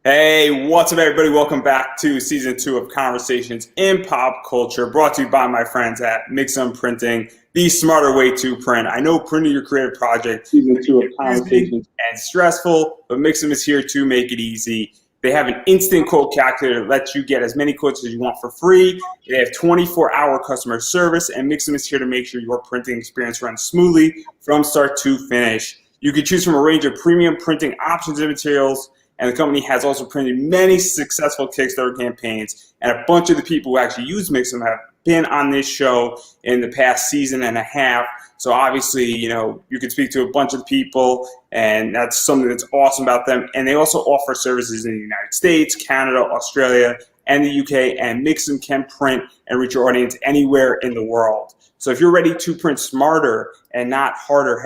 Hey, what's up, everybody? Welcome back to season 2 of Conversations in Pop Culture, brought to you by my friends at Mixum Printing, the smarter way to print. I know printing your creative project season 2 of Conversations and stressful, but Mixum is here to make it easy. They have an instant quote calculator that lets you get as many quotes as you want for free. They have 24-hour customer service, and Mixum is here to make sure your printing experience runs smoothly from start to finish. You can choose from a range of premium printing options and materials. And the company has also printed many successful Kickstarter campaigns. And a bunch of the people who actually use Mixum have been on this show in the past season and a half. So obviously, you can speak to a bunch of people, and that's something that's awesome about them. And they also offer services in the United States, Canada, Australia, and the UK. And Mixum can print and reach your audience anywhere in the world. So if you're ready to print smarter and not harder,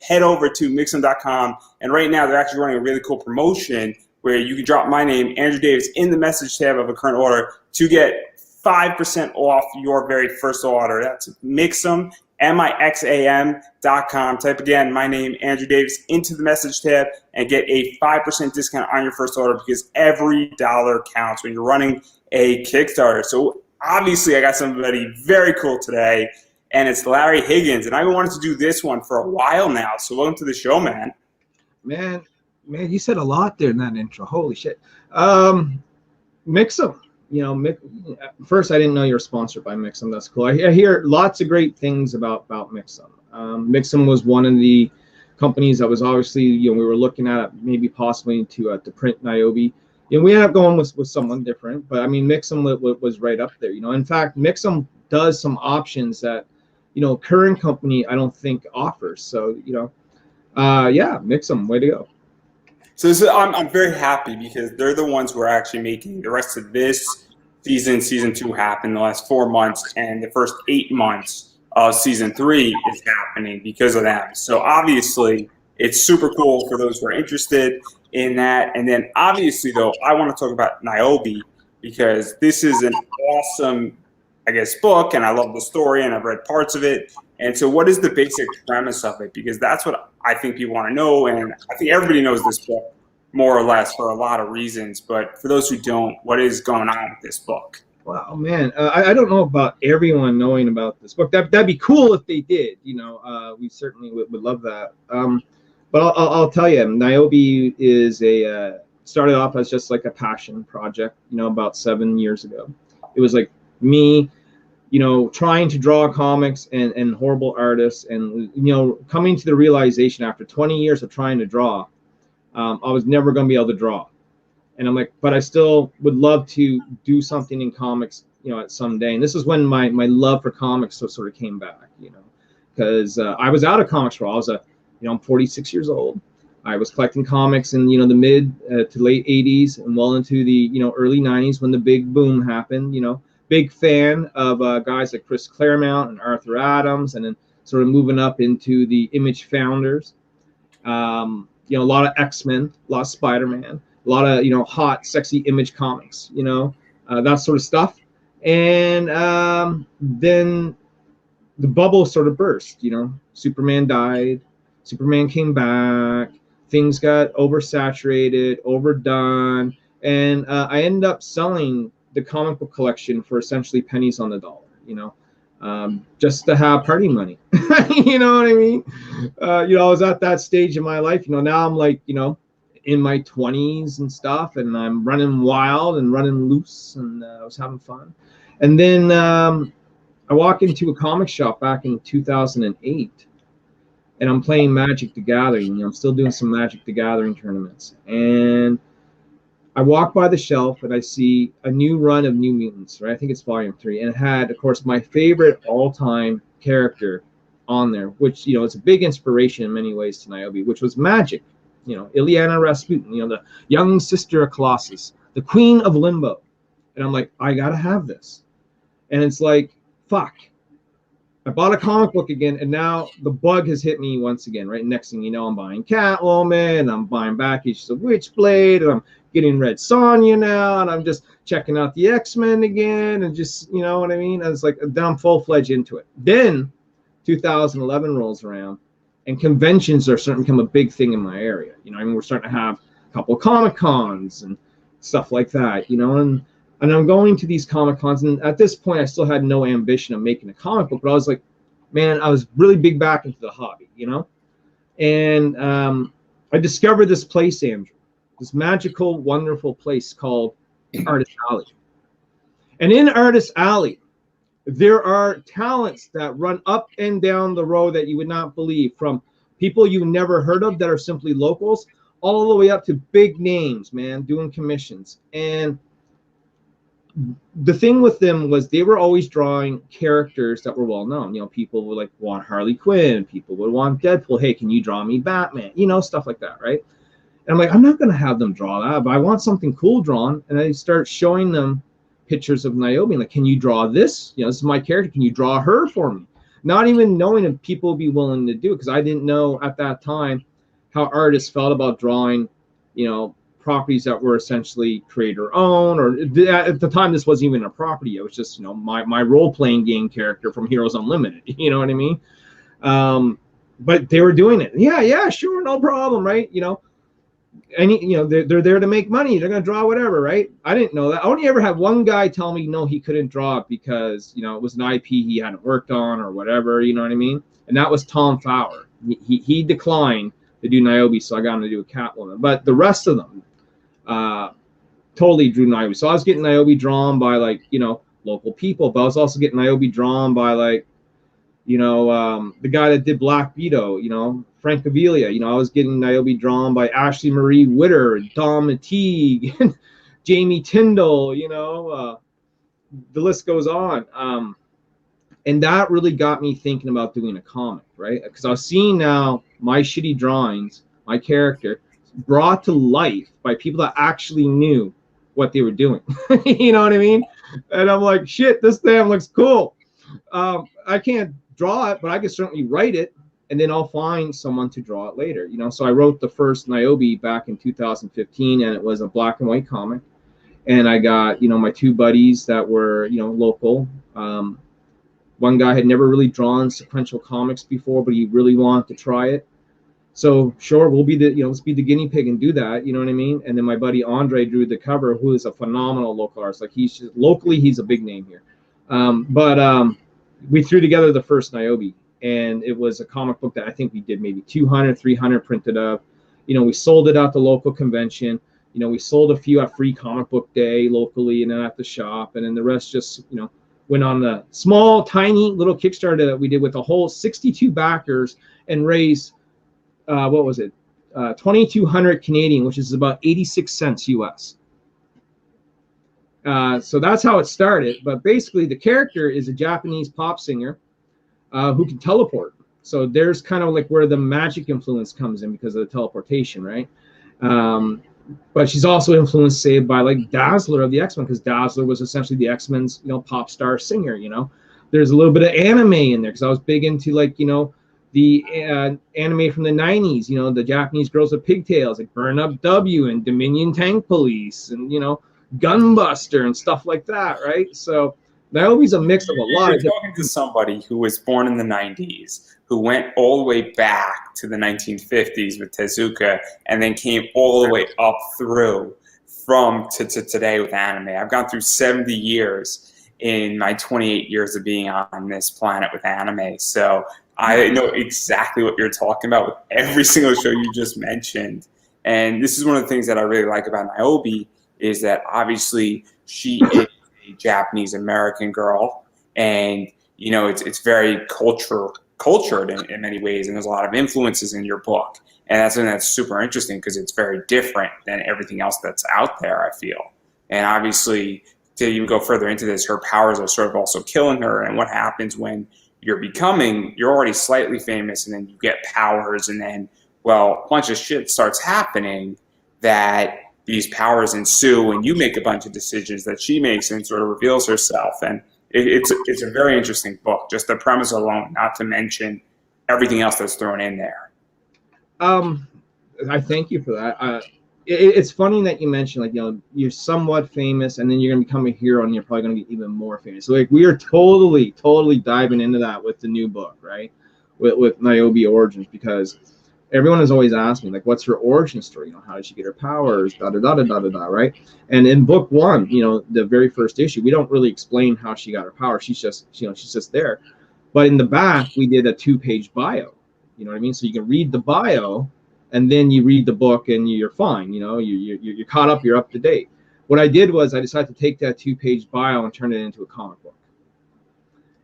head over to Mixum.com. And right now, they're actually running a really cool promotion where you can drop my name, Andrew Davis, in the message tab of a current order to get 5% off your very first order. That's Mixum, Mixam.com. Type again, my name, Andrew Davis, into the message tab and get a 5% discount on your first order, because every dollar counts when you're running a Kickstarter. So obviously, I got somebody very cool today, and it's Larry Higgins. And I've been wanting to do this one for a while now. So welcome to the show, man. Man, you said a lot there in that intro. Holy shit. Mixum. First, I didn't know you were sponsored by Mixum. That's cool. I hear lots of great things about Mixum. Mixum was one of the companies that was obviously, we were looking at maybe possibly to print Niobe. We ended up going with someone different, but I mean, Mixum was right up there. In fact, Mixum does some options that, current company I don't think offers. So, Mixum, way to go. So I'm very happy because they're the ones who are actually making the rest of this season 2 happen the last 4 months, and the first 8 months of season 3 is happening because of them. So obviously it's super cool for those who are interested in that. And then obviously, though, I want to talk about Niobe because this is an awesome, book, and I love the story, and I've read parts of it. And so what is the basic premise of it? Because that's what I think people want to know, and I think everybody knows this book more or less for a lot of reasons. But for those who don't, what is going on with this book? Wow, man, I don't know about everyone knowing about this book. That'd be cool if they did. We certainly would love that. But I'll tell you, Niobe is started off as just like a passion project. About 7 years ago, it was like me, trying to draw comics and horrible artists, and coming to the realization after 20 years of trying to draw, I was never going to be able to draw. And I'm like, but I still would love to do something in comics, at some day. And this is when my love for comics sort of came back, because I was out of comics for a while. I was I'm 46 years old. I was collecting comics in the mid to late 80s and well into the early 90s when the big boom happened. Big fan of guys like Chris Claremont and Arthur Adams, and then sort of moving up into the Image founders. A lot of X-Men, a lot of Spider-Man, a lot of hot, sexy Image comics, that sort of stuff. And then the bubble sort of burst. Superman died, Superman came back, things got oversaturated, overdone, and I ended up selling the comic book collection for essentially pennies on the dollar, just to have party money. You know what I mean? I was at that stage in my life. Now I'm like, in my 20s and stuff, and I'm running wild and running loose, and I was having fun. And then I walk into a comic shop back in 2008, and I'm playing Magic the Gathering. I'm still doing some Magic the Gathering tournaments, and I walk by the shelf and I see a new run of New Mutants, right? I think it's volume 3. And it had, of course, my favorite all-time character on there, which, it's a big inspiration in many ways to Niobe, which was Magic. Ileana Rasputin, the young sister of Colossus, the queen of Limbo. And I'm like, I got to have this. And it's like, fuck. I bought a comic book again, and now the bug has hit me once again, right? Next thing you know, I'm buying Catwoman, I'm buying Backage of Witchblade, and I'm getting Red Sonja now, and I'm just checking out the X-Men again, and just, you know what I mean? I was like, then I'm full-fledged into it. Then 2011 rolls around, and conventions are starting to become a big thing in my area. We're starting to have a couple of Comic Cons, and stuff like that, you know. And I'm going to these Comic Cons, and at this point, I still had no ambition of making a comic book, but I was like, man, I was really big back into the hobby, you know. And I discovered this place, Andrew, this magical, wonderful place called Artist Alley. And in Artist Alley, there are talents that run up and down the road that you would not believe, from people you never heard of that are simply locals, all the way up to big names, man, doing commissions. And the thing with them was they were always drawing characters that were well known. You know, people would like want Harley Quinn, people would want Deadpool. Hey, can you draw me Batman? You know, stuff like that, right? And I'm like, I'm not going to have them draw that, but I want something cool drawn. And I start showing them pictures of Niobe, like, can you draw this? You know, this is my character. Can you draw her for me? Not even knowing if people would be willing to do it, because I didn't know at that time how artists felt about drawing, you know, properties that were essentially creator owned, or at the time this wasn't even a property. It was just, you know, my role-playing game character from Heroes Unlimited. You know what I mean? But they were doing it. Yeah, sure, no problem, right? You know, you know, they're there to make money. They're gonna draw whatever, right? I didn't know that. I only ever had one guy tell me no, he couldn't draw it because, you know, it was an IP he hadn't worked on or whatever. You know what I mean? And that was Tom Fowler. He declined to do Niobe, so I got him to do a Catwoman. But the rest of them totally drew Niobe. So I was getting Niobe drawn by, like, you know, local people, but I was also getting Niobe drawn by, like, you know, the guy that did Black Beetle, you know, Frank Avilia. You know, I was getting Niobe drawn by Ashley Marie Witter, Dom Mateague, Jamie Tyndall, you know, the list goes on. And that really got me thinking about doing a comic, right? Because I was seeing now my shitty drawings, my character, brought to life by people that actually knew what they were doing. You know what I mean? And I'm like, shit, this damn looks cool. I can't draw it, but I can certainly write it, and then I'll find someone to draw it later. You know, so I wrote the first Niobe back in 2015, and it was a black and white comic. And I got, you know, my two buddies that were, you know, local. One guy had never really drawn sequential comics before, but he really wanted to try it. So sure, we'll be the, you know, let's be the guinea pig and do that. You know what I mean? And then my buddy Andre drew the cover, who is a phenomenal local artist. Like, he's just, locally, he's a big name here. We threw together the first Niobe, and it was a comic book that I think we did maybe 200, 300 printed of. You know, we sold it at the local convention. You know, we sold a few at Free Comic Book Day locally and then at the shop. And then the rest just, you know, went on the small, tiny little Kickstarter that we did with a whole 62 backers and raised, what was it? 2,200 Canadian, which is about 86 cents US. So that's how it started. But basically, the character is a Japanese pop singer who can teleport. So there's kind of like where the magic influence comes in because of the teleportation, right? But she's also influenced, say, by like Dazzler of the X-Men, because Dazzler was essentially the X-Men's, you know, pop star singer. You know, there's a little bit of anime in there because I was big into, like, you know, the anime from the 90s. You know, the Japanese girls with pigtails, like Burn Up W and Dominion Tank Police, and, you know, Gunbuster and stuff like that, right? So Niobe's a mix of a lot. You're talking to somebody who was born in the 90s, who went all the way back to the 1950s with Tezuka, and then came all the way up through from to today with anime. I've gone through 70 years in my 28 years of being on this planet with anime. So I know exactly what you're talking about with every single show you just mentioned. And this is one of the things that I really like about Niobe, is that obviously she is a Japanese American girl, and, you know, it's very cultured in many ways, and there's a lot of influences in your book, and that's something that's super interesting because it's very different than everything else that's out there, I feel. And obviously, to even go further into this, her powers are sort of also killing her, and what happens when you're already slightly famous, and then you get powers, and then, well, a bunch of shit starts happening that these powers ensue, and you make a bunch of decisions that she makes and sort of reveals herself. And it's a very interesting book, just the premise alone, not to mention everything else that's thrown in there. I thank you for that. It's funny that you mentioned, like, you know, you're somewhat famous, and then you're going to become a hero, and you're probably going to get even more famous. So, like, we are totally diving into that with the new book, right? With Niobe Origins, because everyone has always asked me, like, what's her origin story? You know, how did she get her powers? Da da da da da da da. Right? And in book one, you know, the very first issue, we don't really explain how she got her power. She's just, you know, she's just there. But in the back, we did a 2-page bio. You know what I mean? So you can read the bio, and then you read the book, and you're fine. You know, you're caught up. You're up to date. What I did was I decided to take that 2-page bio and turn it into a comic book.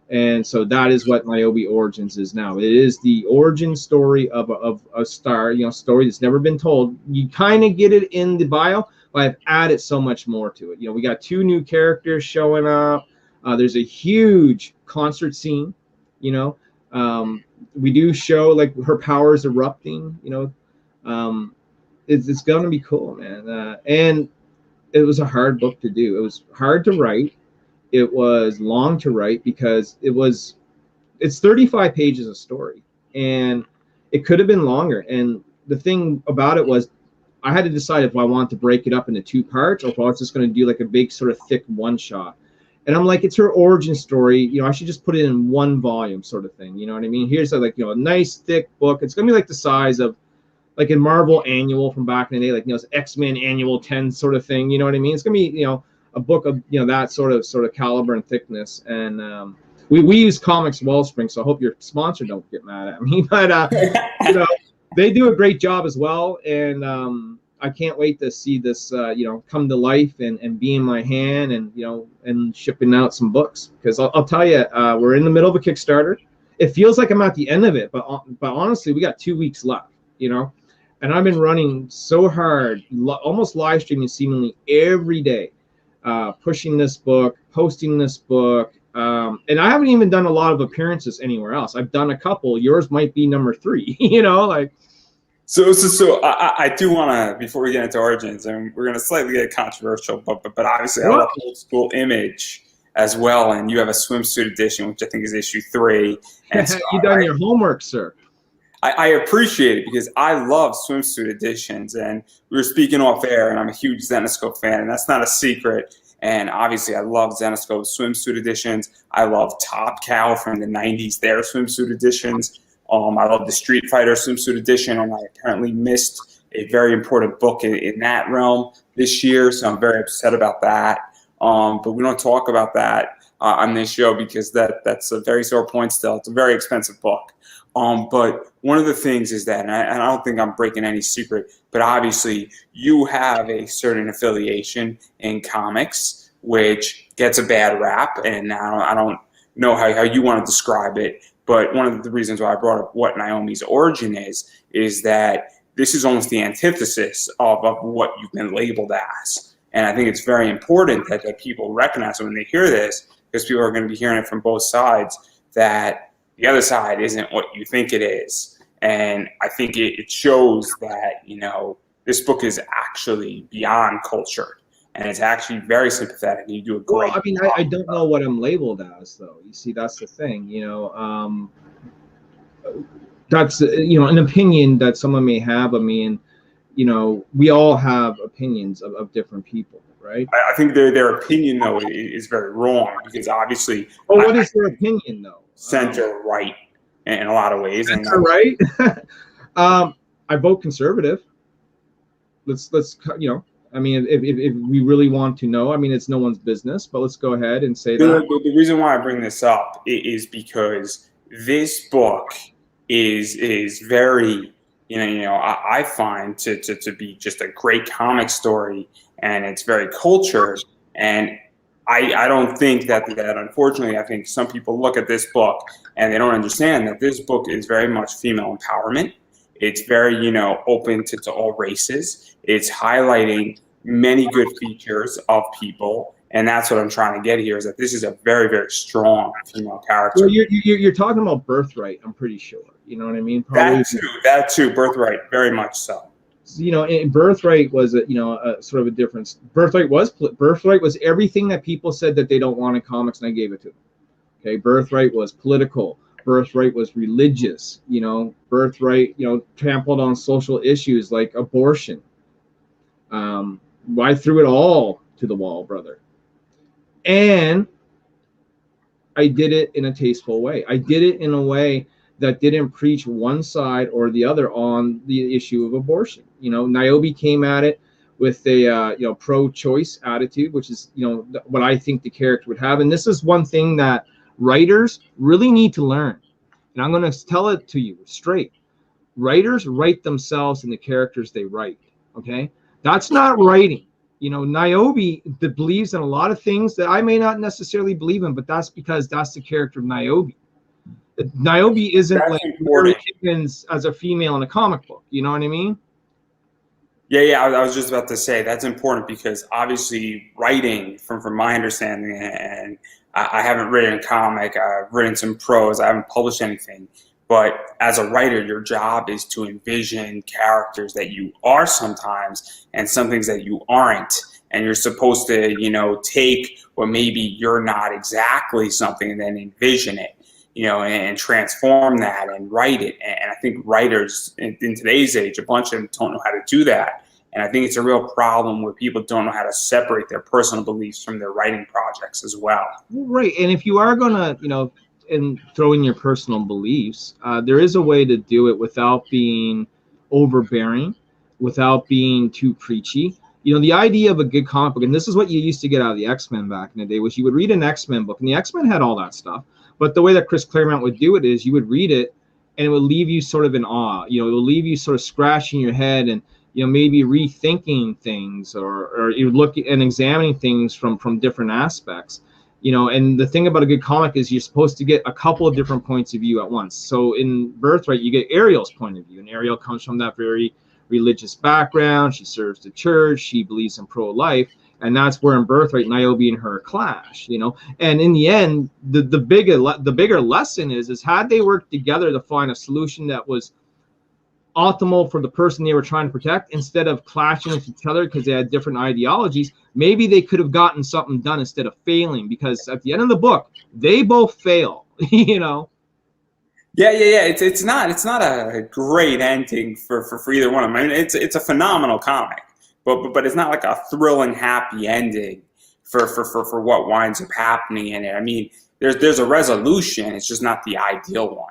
And so that is what Niobe Origins is now. It is the origin story of a star, you know, story that's never been told. You kind of get it in the bio, but I've added so much more to it. You know, we got 2 new characters showing up. There's a huge concert scene, you know. We do show like her powers erupting, you know. It's going to be cool, man. And it was a hard book to do. It was hard to write. It was long to write because it's 35 pages of story, and it could have been longer. And the thing about it was I had to decide if I want to break it up into 2 parts or if I was just going to do like a big sort of thick one shot. And I'm like, it's her origin story. You know, I should just put it in 1 volume sort of thing. You know what I mean? Here's a, like, you know, a nice thick book. It's going to be like the size of like in Marvel Annual from back in the day, like, you know, it's X-Men Annual 10 sort of thing. You know what I mean? It's going to be, you know, a book of, you know, that sort of caliber and thickness. And we use Comics Wellspring, so I hope your sponsor don't get mad at me. But you know, they do a great job as well, and I can't wait to see this you know, come to life and be in my hand, and you know, and shipping out some books. Because I'll tell you, we're in the middle of a Kickstarter. It feels like I'm at the end of it, but honestly, we got 2 weeks left. You know. And I've been running so hard, almost live streaming seemingly every day, pushing this book, posting this book. And I haven't even done a lot of appearances anywhere else. I've done a couple. Yours might be number 3, you know, like. So I do want to, before we get into Origins, and we're going to slightly get controversial, but obviously I love Old School Image as well. And you have a swimsuit edition, which I think is issue 3. And so you done your homework, sir. I appreciate it because I love swimsuit editions, and we were speaking off air, and I'm a huge Zenescope fan, and that's not a secret. And obviously, I love Zenescope swimsuit editions. I love Top Cow from the 90s, their swimsuit editions. I love the Street Fighter swimsuit edition, and I apparently missed a very important book in that realm this year, so I'm very upset about that. But we don't talk about that on this show because that's a very sore point still. It's a very expensive book. But one of the things is that, and I don't think I'm breaking any secret, but obviously you have a certain affiliation in comics, which gets a bad rap, and I don't know how you want to describe it, but one of the reasons why I brought up what Naomi's origin is that this is almost the antithesis of what you've been labeled as. And I think it's very important that people recognize when they hear this, because people are going to be hearing it from both sides, that the other side isn't what you think it is. And I think it shows that, you know, this book is actually beyond culture, and it's actually very sympathetic. You do a great job. I mean, I don't know what I'm labeled as, though. You see, that's the thing, you know. That's, you know, an opinion that someone may have of me, and, you know, we all have opinions of different people, right? I think their opinion, though, is very wrong, because obviously... Well, what is their opinion, though? Center right in a lot of ways. Center right? I vote conservative. Let's you know, I mean, if we really want to know, I mean, it's no one's business, but let's go ahead and say that. The reason why I bring this up is because this book is very, you know, I find to be just a great comic story, and it's very cultured. And I don't think that unfortunately, I think some people look at this book and they don't understand that this book is very much female empowerment. It's very, you know, open to all races. It's highlighting many good features of people. And that's what I'm trying to get here, is that this is a very, very strong female character. Well, you're talking about Birthright, I'm pretty sure. You know what I mean? Probably that too, Birthright, very much so. You know, Birthright was a sort of a difference. Birthright was everything that people said that they don't want in comics, and I gave it to them. Okay, Birthright was political. Birthright was religious. You know, Birthright, you know, trampled on social issues like abortion. I threw it all to the wall, brother. And I did it in a tasteful way. I did it in a way that didn't preach one side or the other on the issue of abortion. Niobe came at it with a pro-choice attitude, which is what I think the character would have. And this is one thing that writers really need to learn. And I'm going to tell it to you straight. Writers write themselves in the characters they write. Okay, that's not writing. Niobe believes in a lot of things that I may not necessarily believe in, but that's because that's the character of Niobe. Niobe isn't That's like important. Higgins as a female in a comic book. You know what I mean? Yeah. I was just about to say that's important because obviously writing, from my understanding, and I haven't written a comic. I've written some prose. I haven't published anything. But as a writer, your job is to envision characters that you are sometimes and some things that you aren't. And you're supposed to, take what maybe you're not exactly something and then envision it, and transform that and write it. And I think writers in today's age, a bunch of them don't know how to do that. And I think it's a real problem where people don't know how to separate their personal beliefs from their writing projects as well. Right. And if you are going to, and throw in your personal beliefs, there is a way to do it without being overbearing, without being too preachy. The idea of a good comic book, and this is what you used to get out of the X-Men back in the day, was you would read an X-Men book, and the X-Men had all that stuff. But the way that Chris Claremont would do it is you would read it, and it would leave you sort of in awe. It would leave you sort of scratching your head and maybe rethinking things, or you look and examining things from different aspects. And the thing about a good comic is you're supposed to get a couple of different points of view at once. So in Birthright, you get Ariel's point of view, and Ariel comes from that very religious background. She serves the church. She believes in pro-life, and that's where in Birthright, Niobe and her clash. And in the end, the bigger lesson is had they worked together to find a solution that was optimal for the person they were trying to protect, instead of clashing with each other because they had different ideologies, maybe they could have gotten something done instead of failing, because at the end of the book they both fail. Yeah. It's not a great ending for either one of them. I mean, it's a phenomenal comic, but it's not like a thrilling happy ending for what winds up happening in it. I mean, there's a resolution. It's just not the ideal one.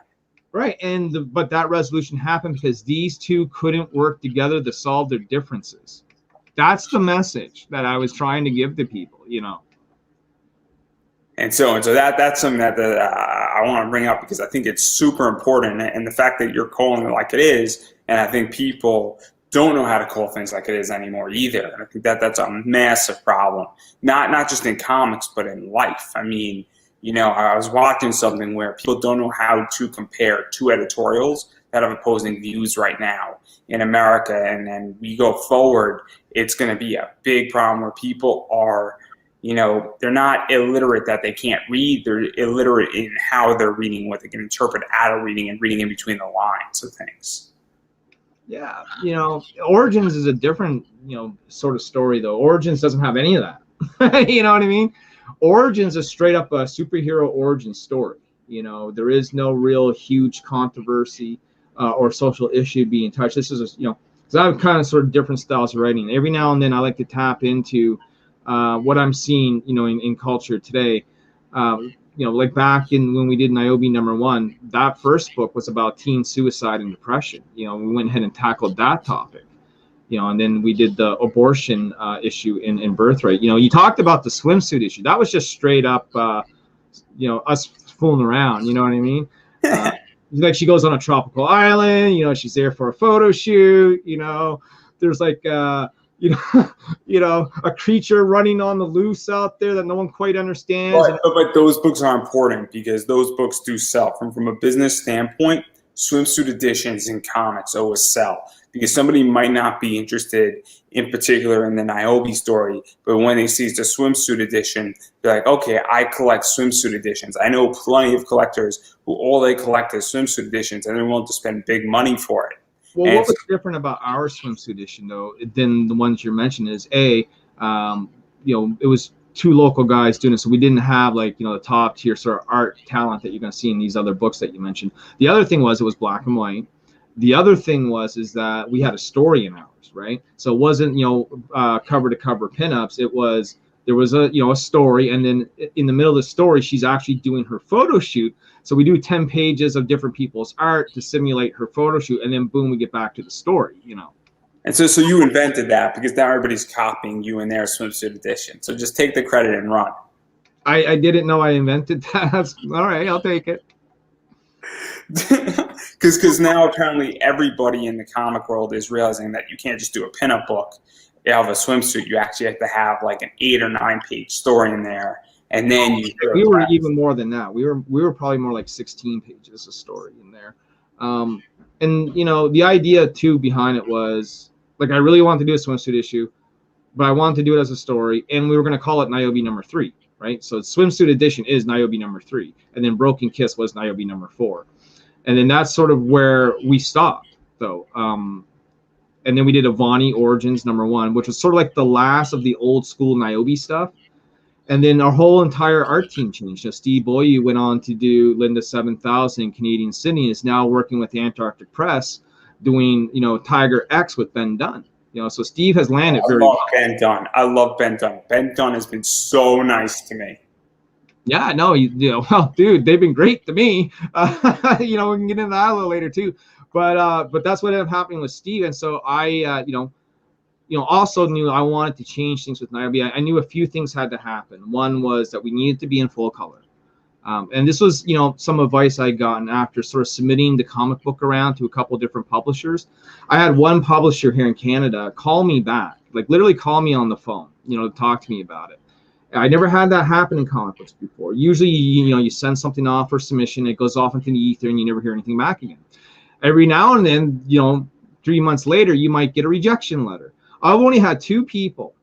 Right, but that resolution happened because these two couldn't work together to solve their differences. That's the message that I was trying to give to people, And so that's something that I want to bring up because I think it's super important, and the fact that you're calling it like it is, and I think people don't know how to call things like it is anymore either. And I think that's a massive problem, not just in comics but in life. I mean, I was watching something where people don't know how to compare two editorials that have opposing views right now in America. And then we go forward, it's going to be a big problem where people are, they're not illiterate that they can't read. They're illiterate in how they're reading, what they can interpret out of reading and reading in between the lines of things. Yeah. Origins is a different, sort of story, though. Origins doesn't have any of that. You know what I mean? Origins is straight up a superhero origin story. There is no real huge controversy or social issue being touched. This is, because I have kind of sort of different styles of writing. Every now and then I like to tap into what I'm seeing, in culture today. Like back when we did Niobe #1, that first book was about teen suicide and depression. We went ahead and tackled that topic. And then we did the abortion issue in Birthright. You talked about the swimsuit issue. That was just straight up, us fooling around. You know what I mean? Like she goes on a tropical island. She's there for a photo shoot. There's like, a creature running on the loose out there that no one quite understands. But those books are important because those books do sell. From a business standpoint, swimsuit editions in comics always sell. Because somebody might not be interested in particular in the Niobe story, but when they see the swimsuit edition, they're like, okay, I collect swimsuit editions. I know plenty of collectors who all they collect is swimsuit editions, and they're willing to spend big money for it. Well, what was different about our swimsuit edition, though, than the ones you're mentioning is, it was two local guys doing it, so we didn't have the top tier sort of art talent that you're going to see in these other books that you mentioned. The other thing was it was black and white. The other thing is that we had a story in ours, right? So it wasn't, cover to cover pinups. It was there was a story, and then in the middle of the story, she's actually doing her photo shoot. So we do 10 pages of different people's art to simulate her photo shoot, and then boom, we get back to the story, And so you invented that because now everybody's copying you in their swimsuit edition. So just take the credit and run. I didn't know I invented that. All right, I'll take it. Because now apparently everybody in the comic world is realizing that you can't just do a pinup book of a swimsuit. You actually have to have like an 8 or 9 page story in there, and then we were even more than that. We were probably more like 16 pages of story in there. And the idea too behind it was like I really wanted to do a swimsuit issue, but I wanted to do it as a story, and we were going to call it Niobe number 3, right? So swimsuit edition is Niobe number 3, and then Broken Kiss was Niobe number 4. And then that's sort of where we stopped, though. And then we did Avani Origins number 1, which was sort of like the last of the old school Niobe stuff. And then our whole entire art team changed. Steve Boyu went on to do Linda 7000, Canadian Sydney, is now working with the Antarctic Press, doing Tiger X with Ben Dunn. So Steve has landed very well. Ben Dunn. I love Ben Dunn. Ben Dunn has been so nice to me. Yeah, no, well, dude, they've been great to me. We can get into that a little later too, but that's what ended up happening with Steve, and so I, also knew I wanted to change things with Niobe. I knew a few things had to happen. One was that we needed to be in full color, and this was, some advice I'd gotten after sort of submitting the comic book around to a couple different publishers. I had one publisher here in Canada call me back, like literally call me on the phone, to talk to me about it. I never had that happen in comic books before. Usually, you send something off for submission, it goes off into the ether, and you never hear anything back again. Every now and then, 3 months later, you might get a rejection letter. I've only had 2 people,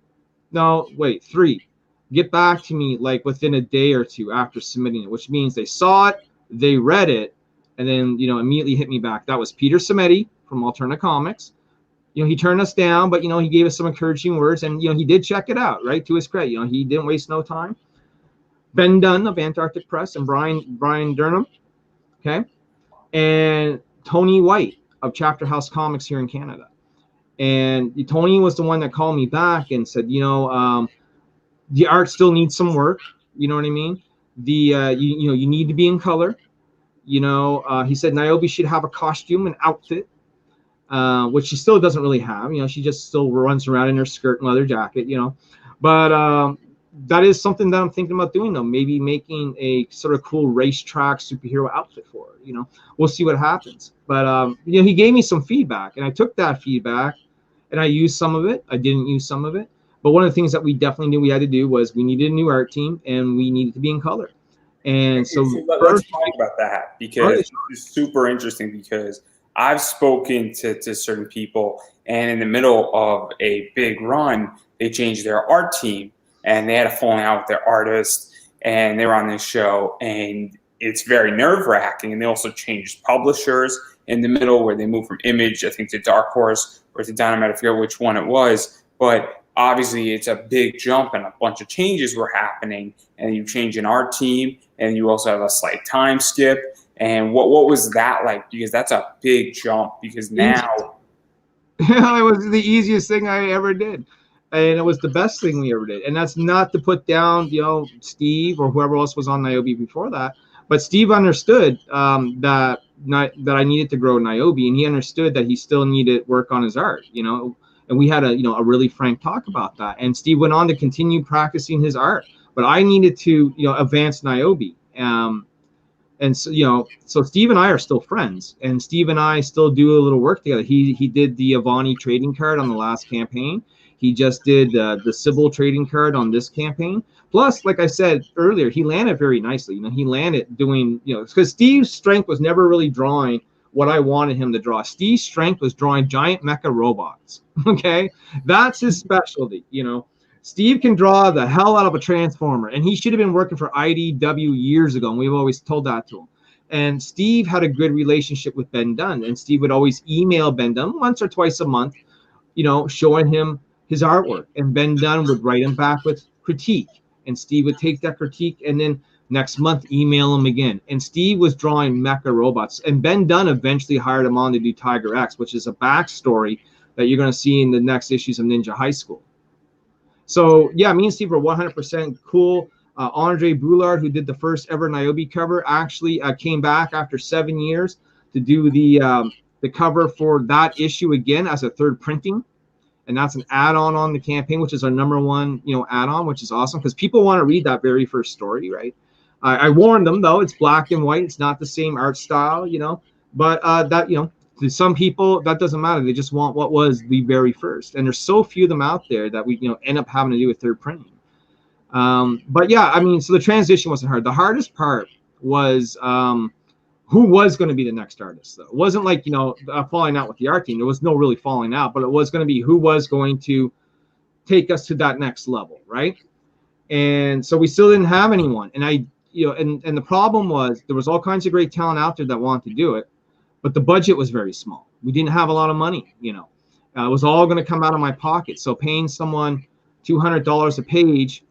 3, get back to me like within a day or 2 after submitting it, which means they saw it, they read it, and then, immediately hit me back. That was Peter Samedi from Alterna Comics. He turned us down, but, he gave us some encouraging words, and, he did check it out, right, to his credit. He didn't waste no time. Ben Dunn of Antarctic Press and Brian Durham, okay, and Tony White of Chapter House Comics here in Canada. And Tony was the one that called me back and said, the art still needs some work. You know what I mean? You need to be in color. He said Niobe should have a costume and outfit. Which she still doesn't really have. She just still runs around in her skirt and leather jacket, But that is something that I'm thinking about doing, though. Maybe making a sort of cool racetrack superhero outfit for her, We'll see what happens. But, he gave me some feedback, and I took that feedback, and I used some of it. I didn't use some of it. But one of the things that we definitely knew we had to do was we needed a new art team, and we needed to be in color. And so let's talk about that, because it's super interesting, because I've spoken to certain people, and in the middle of a big run, they changed their art team, and they had a falling out with their artist, and they were on this show, and it's very nerve-wracking. And they also changed publishers in the middle, where they moved from Image, I think, to Dark Horse, or to Dynamite. I forget which one it was, but obviously it's a big jump, and a bunch of changes were happening, and you change an art team, and you also have a slight time skip. And what was that like? Because that's a big jump, because now... it was the easiest thing I ever did. And it was the best thing we ever did. And that's not to put down, Steve or whoever else was on Niobe before that. But Steve understood that I needed to grow Niobe, and he understood that he still needed work on his art, And we had a really frank talk about that. And Steve went on to continue practicing his art. But I needed to, advance Niobe. And so, so Steve and I are still friends, and Steve and I still do a little work together. He did the Avani trading card on the last campaign. He just did the Sybil trading card on this campaign. Plus, like I said earlier, he landed very nicely. He landed doing, because Steve's strength was never really drawing what I wanted him to draw. Steve's strength was drawing giant mecha robots. Okay, that's his specialty. Steve can draw the hell out of a transformer, and he should have been working for IDW years ago, and we've always told that to him. And Steve had a good relationship with Ben Dunn, and Steve would always email Ben Dunn once or twice a month, showing him his artwork. And Ben Dunn would write him back with critique, and Steve would take that critique and then next month email him again. And Steve was drawing mecha robots, and Ben Dunn eventually hired him on to do Tiger X, which is a backstory that you're going to see in the next issues of Ninja High School. So yeah, me and Steve were 100% cool. Andre Boulard, who did the first ever Niobe cover, actually came back after 7 years to do the cover for that issue again as a third printing, and that's an add-on on the campaign, which is our #1, add-on, which is awesome because people want to read that very first story, right? I warned them though, it's black and white, it's not the same art style, but that to some people that doesn't matter. They just want what was the very first, and there's so few of them out there that we end up having to do a third printing. But yeah, I mean, so the transition wasn't hard. The hardest part was who was going to be the next artist, though. It wasn't like, falling out with the art team. There was no really falling out, but it was going to be who was going to take us to that next level, right? And so we still didn't have anyone. And and the problem was there was all kinds of great talent out there that wanted to do it, but the budget was very small. We didn't have a lot of money, it was all going to come out of my pocket. So paying someone $200 a page,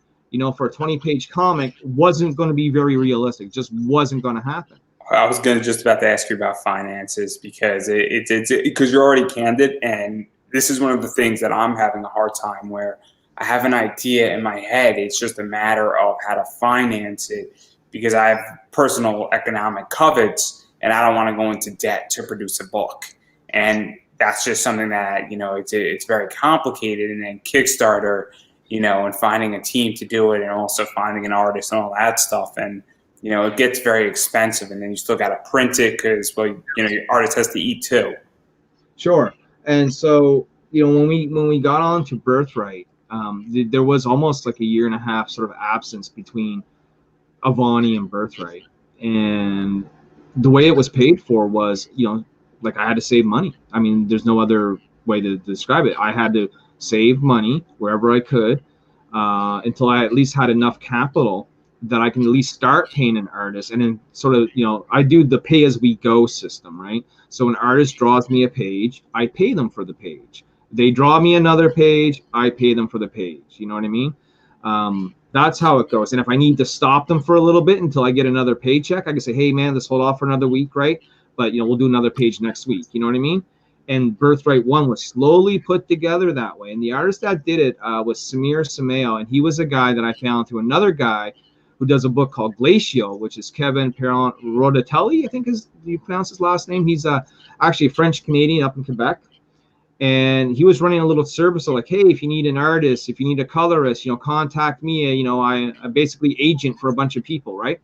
for a 20-page comic wasn't going to be very realistic. Just wasn't going to happen. I was just about to ask you about finances because because you're already candid, and this is one of the things that I'm having a hard time where I have an idea in my head. It's just a matter of how to finance it because I have personal economic covets and I don't want to go into debt to produce a book. And that's just something that, it's very complicated. And then Kickstarter, and finding a team to do it and also finding an artist and all that stuff. And, it gets very expensive, and then you still got to print it because, your artist has to eat too. Sure. And so, when we got on to Birthright, there was almost like a 1.5 years sort of absence between Avani and Birthright. And the way it was paid for was, like I had to save money. I mean, there's no other way to describe it. I had to save money wherever I could until I at least had enough capital that I can at least start paying an artist. And then sort of, I do the pay as we go system, right? So an artist draws me a page, I pay them for the page. They draw me another page, I pay them for the page. You know what I mean? That's how it goes. And if I need to stop them for a little bit until I get another paycheck, I can say, hey man, let's hold off for another week, right? But we'll do another page next week. You know what I mean? And Birthright 1 was slowly put together that way. And the artist that did it was Samir Sameo, and he was a guy that I found through another guy who does a book called Glacial, which is Kevin Perron Rodatelli, I think is you pronounce his last name. He's actually a French Canadian up in Quebec. And he was running a little service of like, hey, if you need an artist, if you need a colorist, contact me. I'm basically agent for a bunch of people, right?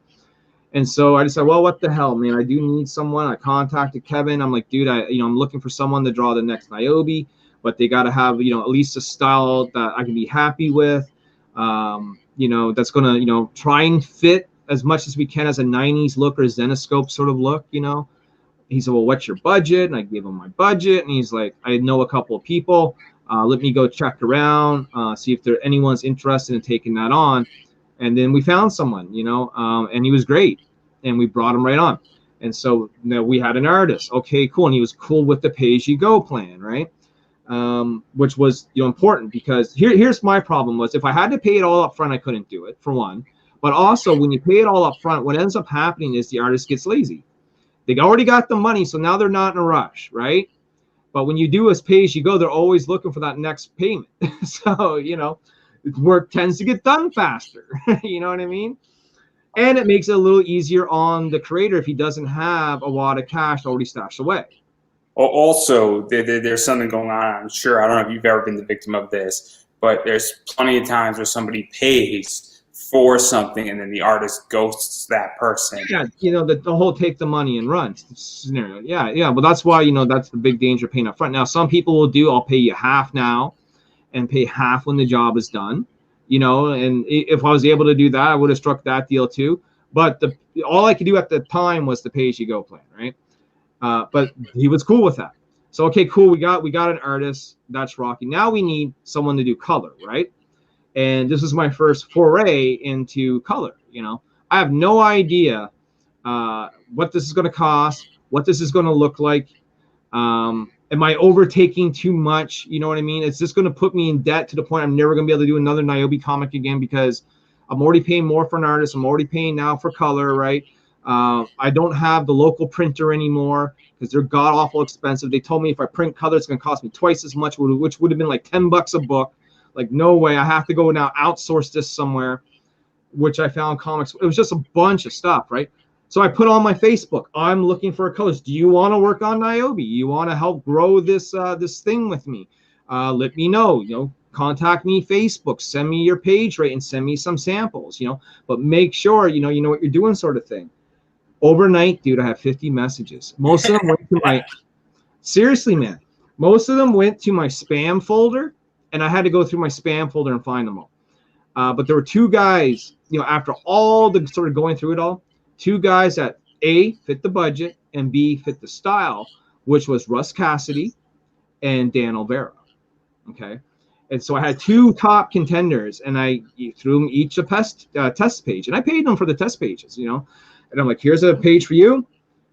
And so I decided, well, what the hell, man? I do need someone. I contacted Kevin. I'm like, dude, I'm looking for someone to draw the next Niobe, but they got to have, at least a style that I can be happy with. That's going to, try and fit as much as we can as a 90s look or a Zenoscope sort of look, He said, well, what's your budget? And I gave him my budget. And he's like, I know a couple of people. Let me go check around, see if anyone's interested in taking that on. And then we found someone, and he was great. And we brought him right on. And so we had an artist. Okay, cool. And he was cool with the pay-as-you-go plan, right? Which was important because here's my problem was if I had to pay it all up front, I couldn't do it, for one. But also, when you pay it all up front, what ends up happening is the artist gets lazy. They already got the money, so now they're not in a rush, right? But when you do as pay-as-you-go, they're always looking for that next payment. So, work tends to get done faster. You know what I mean? And it makes it a little easier on the creator if he doesn't have a wad of cash already stashed away. Also, there's something going on. I'm sure, I don't know if you've ever been the victim of this, but there's plenty of times where somebody pays for something and then the artist ghosts that person. Yeah, the whole take the money and run scenario. Yeah. Well, that's why, that's the big danger of paying up front. Now, some people will do, I'll pay you half now and pay half when the job is done. And if I was able to do that, I would have struck that deal too. But all I could do at the time was the pay-as-you-go plan, right? But he was cool with that. So, okay, cool. We got an artist. That's rocking. Now we need someone to do color, right? And this is my first foray into color. I have no idea what this is going to cost, what this is going to look like. Am I overtaking too much? You know what I mean? Is this going to put me in debt to the point I'm never going to be able to do another Niobe comic again because I'm already paying more for an artist. I'm already paying now for color, right? I don't have the local printer anymore because they're god-awful expensive. They told me if I print color, it's going to cost me twice as much, which would have been like $10 a book. Like, no way, I have to go now outsource this somewhere, which I found comics. It was just a bunch of stuff, right? So I put on my Facebook, I'm looking for colors. Do you want to work on Niobe? You want to help grow this this thing with me? Let me know, contact me Facebook, send me your page rate and send me some samples, but make sure, you know what you're doing, sort of thing. Overnight, dude, I have 50 messages. Most of them went to my, seriously, man, most of them went to my spam folder, and I had to go through my spam folder and find them all. But there were two guys, after all the sort of going through it all, two guys that A, fit the budget, and B, fit the style, which was Russ Cassidy and Dan Olvera. Okay. And so I had two top contenders, and I threw them each a test page, and I paid them for the test pages, and I'm like, here's a page for you.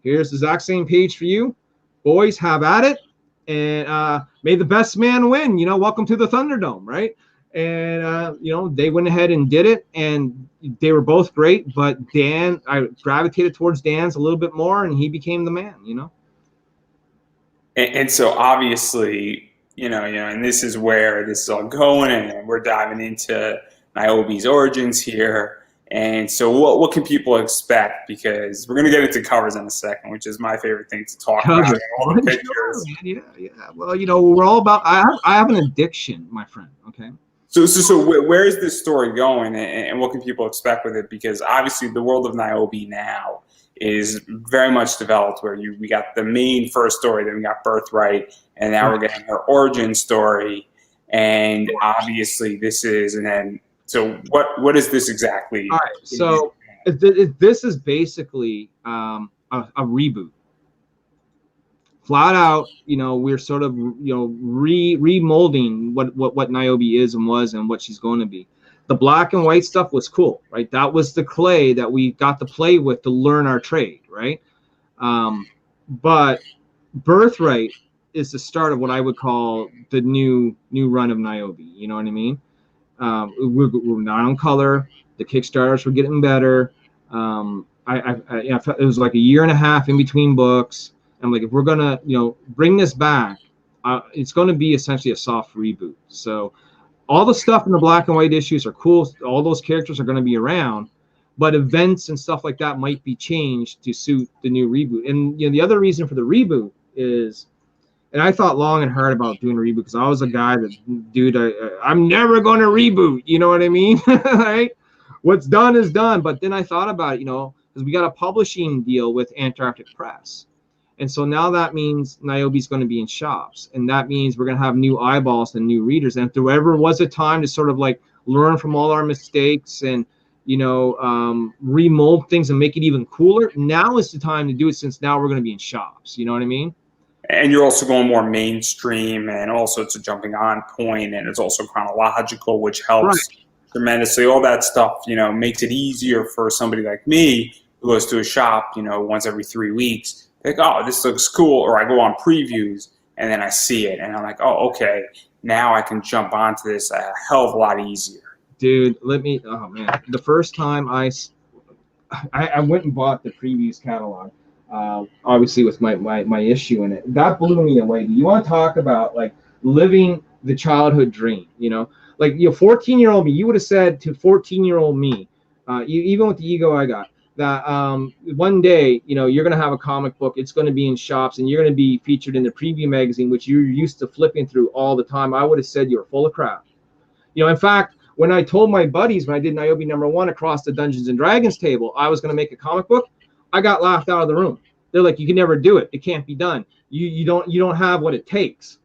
Here's the exact same page for you. Boys, have at it. And may the best man win, welcome to the Thunderdome, right? And, they went ahead and did it, and they were both great, but Dan, I gravitated towards Dan's a little bit more, and he became the man, And so obviously, and this is where this is all going, and we're diving into Niobe's origins here. And so what can people expect? Because we're going to get into covers in a second, which is my favorite thing to talk about. All the pictures. Yeah. Well, we're all about, I have an addiction, my friend, okay? So where is this story going, and what can people expect with it? Because obviously the world of Niobe now is very much developed, where we got the main first story, then we got Birthright, and now we're getting her origin story. And obviously this is, and then, so what is this exactly? All right, so this is basically a reboot. Flat out, we're sort of, remolding what Niobe is and was and what she's going to be. The black and white stuff was cool, right? That was the clay that we got to play with to learn our trade, right? But Birthright is the start of what I would call the new run of Niobe. You know what I mean? We're not on color. The Kickstarters were getting better. It was like a year and a half in between books. I'm like, if we're gonna, bring this back, it's going to be essentially a soft reboot. So all the stuff in the black and white issues are cool. All those characters are going to be around, but events and stuff like that might be changed to suit the new reboot. And the other reason for the reboot is, and I thought long and hard about doing a reboot because I was a guy that, dude, I'm never going to reboot. You know what I mean? Right? What's done is done. But then I thought about it, because we got a publishing deal with Antarctic Press. And so now that means Niobe's going to be in shops, and that means we're going to have new eyeballs and new readers. And if there ever was a time to sort of like learn from all our mistakes and, remold things and make it even cooler, now is the time to do it, since now we're going to be in shops. You know what I mean? And you're also going more mainstream, and also it's a jumping on point, and it's also chronological, which helps tremendously. All that stuff, makes it easier for somebody like me who goes to a shop, once every 3 weeks. Like, oh, this looks cool, or I go on previews and then I see it and I'm like, oh, okay, now I can jump onto this a hell of a lot easier. Dude, oh man, the first time I went and bought the previews catalog, obviously with my issue in it, that blew me away. You want to talk about like living the childhood dream, like 14-year-old me, you would have said to 14-year-old me, even with the ego I got, that one day, you're going to have a comic book, it's going to be in shops, and you're going to be featured in the preview magazine, which you're used to flipping through all the time. I would have said you're full of crap. In fact, when I told my buddies when I did Niobe #1 across the Dungeons and Dragons table, I was going to make a comic book, I got laughed out of the room. They're like, you can never do it. It can't be done. You don't have what it takes.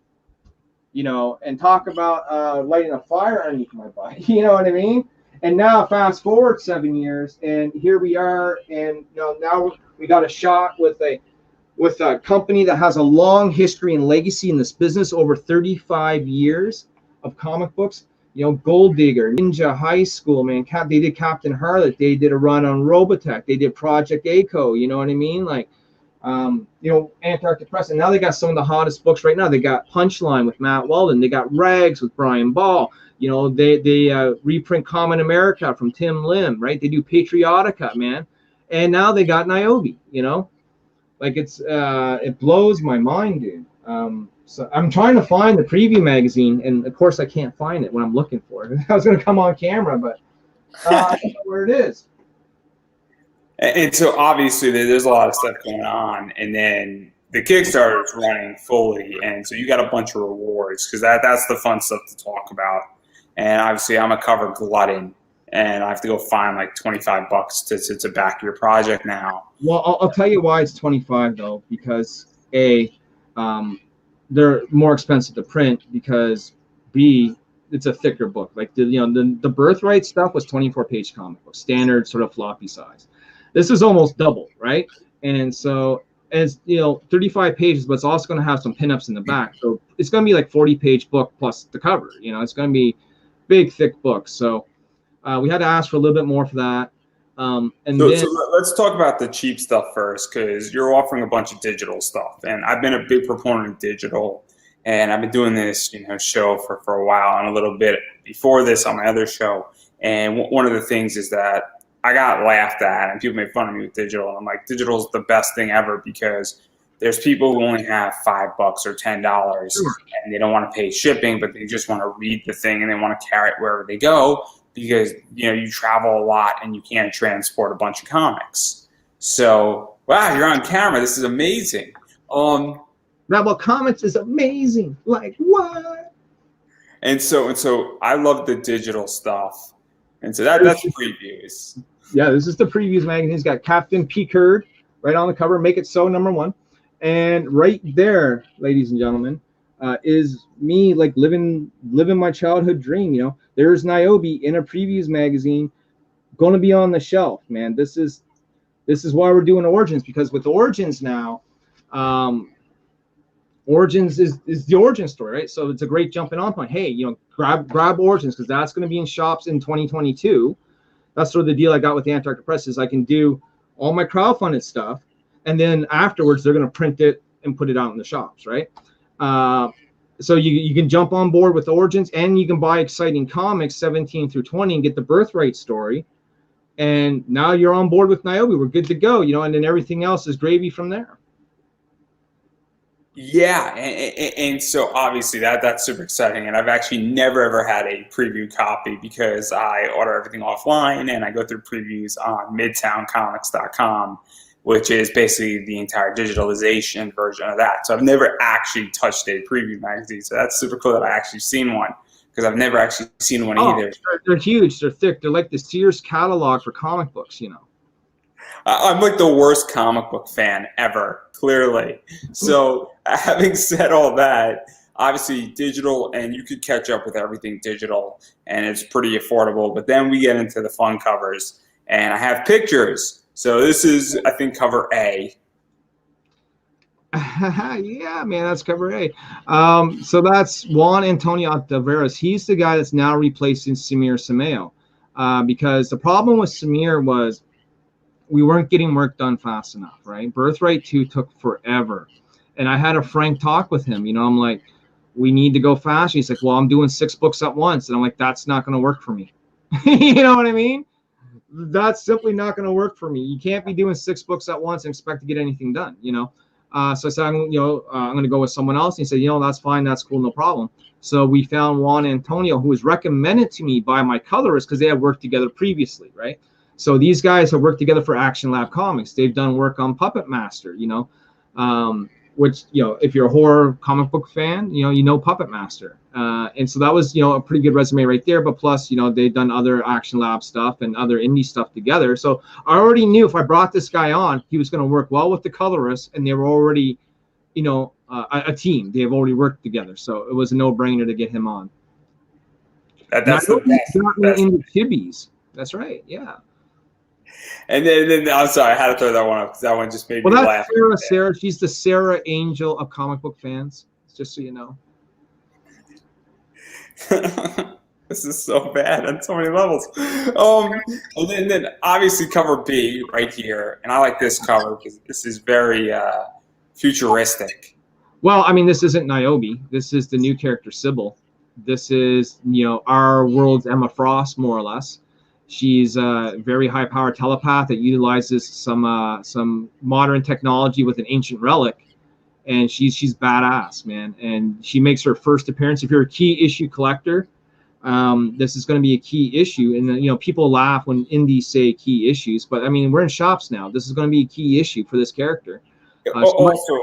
And talk about lighting a fire underneath my body. You know what I mean? And now fast forward 7 years, and here we are, and now we got a shot with a company that has a long history and legacy in this business, over 35 years of comic books. Gold Digger, Ninja High School, man. They did Captain Harlot. They did a run on Robotech. They did Project A-Co. You know what I mean? Like, Antarctic Press, and now they got some of the hottest books right now. They got Punchline with Matt Weldon. They got Rags with Brian Ball. They reprint Common America from Tim Lim, right? They do Patriotica, man. And now they got Niobe, like it blows my mind, dude. So I'm trying to find the preview magazine, and of course I can't find it when I'm looking for it. I was going to come on camera, but I don't know where it is. And so obviously there's a lot of stuff going on, and then the Kickstarter is running fully, and so you got a bunch of rewards because that's the fun stuff to talk about. And obviously I'm a cover glutton, and I have to go find like $25 to back your project now. Well, I'll tell you why it's 25 though, because A, they're more expensive to print, because B, it's a thicker book. Like the Birthright stuff was 24-page comic book, standard sort of floppy size. This is almost double, right? And so, as 35 pages, but it's also going to have some pinups in the back. So it's going to be like 40-page book plus the cover. It's going to be big, thick book. So we had to ask for a little bit more for that. So let's talk about the cheap stuff first, because you're offering a bunch of digital stuff, and I've been a big proponent of digital, and I've been doing this show for a while, and a little bit before this on my other show. And one of the things is that I got laughed at, and people made fun of me with digital. And I'm like, digital is the best thing ever, because there's people who only have $5 or $10, and they don't want to pay shipping, but they just want to read the thing and they want to carry it wherever they go, because you travel a lot and you can't transport a bunch of comics. So wow, you're on camera. This is amazing. Comics is amazing. Like what? And so I love the digital stuff. And so that's previews. Yeah, this is the previews magazine. It's got Captain Picard right on the cover. Make it so #1. And right there, ladies and gentlemen, is me like living my childhood dream. There's Niobe in a previews magazine, going to be on the shelf, man. This is why we're doing Origins, because with Origins now, Origins is the origin story, right? So it's a great jumping on point. Hey, grab Origins, because that's going to be in shops in 2022. That's sort of the deal I got with the Antarctic Press, is I can do all my crowdfunded stuff, and then afterwards they're going to print it and put it out in the shops, right? So you can jump on board with Origins, and you can buy Exciting Comics 17 through 20 and get the Birthright story. And now you're on board with Niobe. We're good to go, and then everything else is gravy from there. Yeah, and so obviously that's super exciting, and I've actually never ever had a preview copy, because I order everything offline and I go through previews on midtowncomics.com, which is basically the entire digitalization version of that. So I've never actually touched a preview magazine, so that's super cool that I actually seen one, because I've never actually seen one either. They're huge, they're thick, they're like the Sears catalog for comic books, I'm like the worst comic book fan ever, clearly. So having said all that, obviously digital, and you could catch up with everything digital, and it's pretty affordable. But then we get into the fun covers, and I have pictures. So this is, I think, cover A. Yeah, man, that's cover A. So that's Juan Antonio Taveras. He's the guy that's now replacing Samir Samayo, because the problem with Samir was we weren't getting work done fast enough, right? Birthright 2 took forever. And I had a frank talk with him. I'm like, we need to go fast. He's like, well, I'm doing 6 books at once. And I'm like, that's not going to work for me. You know what I mean? That's simply not going to work for me. You can't be doing 6 books at once and expect to get anything done, So I said, I'm going to go with someone else. And he said, that's fine. That's cool. No problem. So we found Juan Antonio, who was recommended to me by my colorist, because they had worked together previously, right? So these guys have worked together for Action Lab Comics. They've done work on Puppet Master, which, if you're a horror comic book fan, you know Puppet Master. And so that was, a pretty good resume right there. But plus, they've done other Action Lab stuff and other indie stuff together. So I already knew if I brought this guy on, he was going to work well with the colorist, and they were already, a team. They have already worked together. So it was a no-brainer to get him on. That's the best. Got me into Chibis. That's right. Yeah. And then I'm sorry, I had to throw that one up, because that one just made me laugh. Well, that's Sarah. She's the Sarah Angel of comic book fans, just so you know. This is so bad on so many levels. And then obviously cover B right here, and I like this cover because this is very futuristic. Well, I mean, this isn't Niobe. This is the new character Sybil. This is our world's Emma Frost, more or less. She's a very high-powered telepath that utilizes some modern technology with an ancient relic, and she's badass, man. And she makes her first appearance. If you're a key issue collector, this is going to be a key issue. And you know, people laugh when indies say key issues, but I mean, we're in shops now. This is going to be a key issue for this character. Also,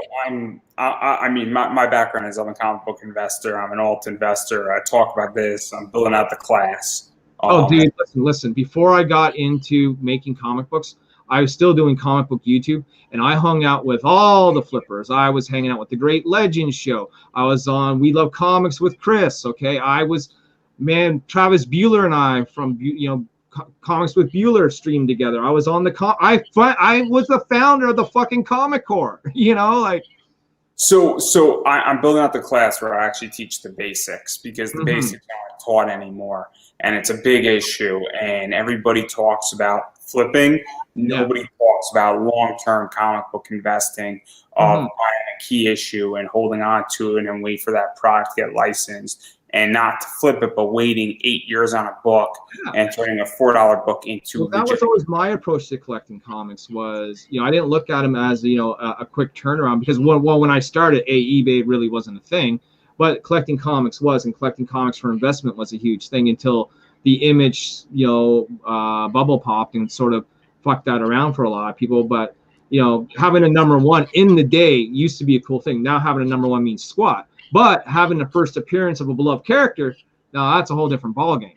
I mean, my background is I'm a comic book investor. I'm an alt investor. I talk about this. I'm building out the class. Oh, dude, listen. Before I got into making comic books, I was still doing comic book YouTube, and I hung out with all the flippers. I was hanging out with the Great Legends Show. I was on We Love Comics with Chris. Okay, I was, man, Travis Bueller and I from Comics with Bueller streamed together. I was on the I was the founder of the fucking Comic Corps. You know, like. So I'm building out the class where I actually teach the basics, because the basics aren't taught anymore, and it's a big issue. And everybody talks about flipping. Nobody talks about long-term comic book investing, buying a key issue and holding on to it and wait for that product to get licensed, and not to flip it, but waiting 8 years on a book and turning a $4 book into. Well, that was always my approach to collecting comics. Was, you know, I didn't look at them as, you know, a quick turnaround, because when I started, eBay really wasn't a thing, but collecting comics was, and collecting comics for investment was a huge thing until the Image, you know, bubble popped and sort of fucked that around for a lot of people. But you know, having a #1 in the day used to be a cool thing. Now having a #1 means squat. But having the first appearance of a beloved character, now that's a whole different ballgame.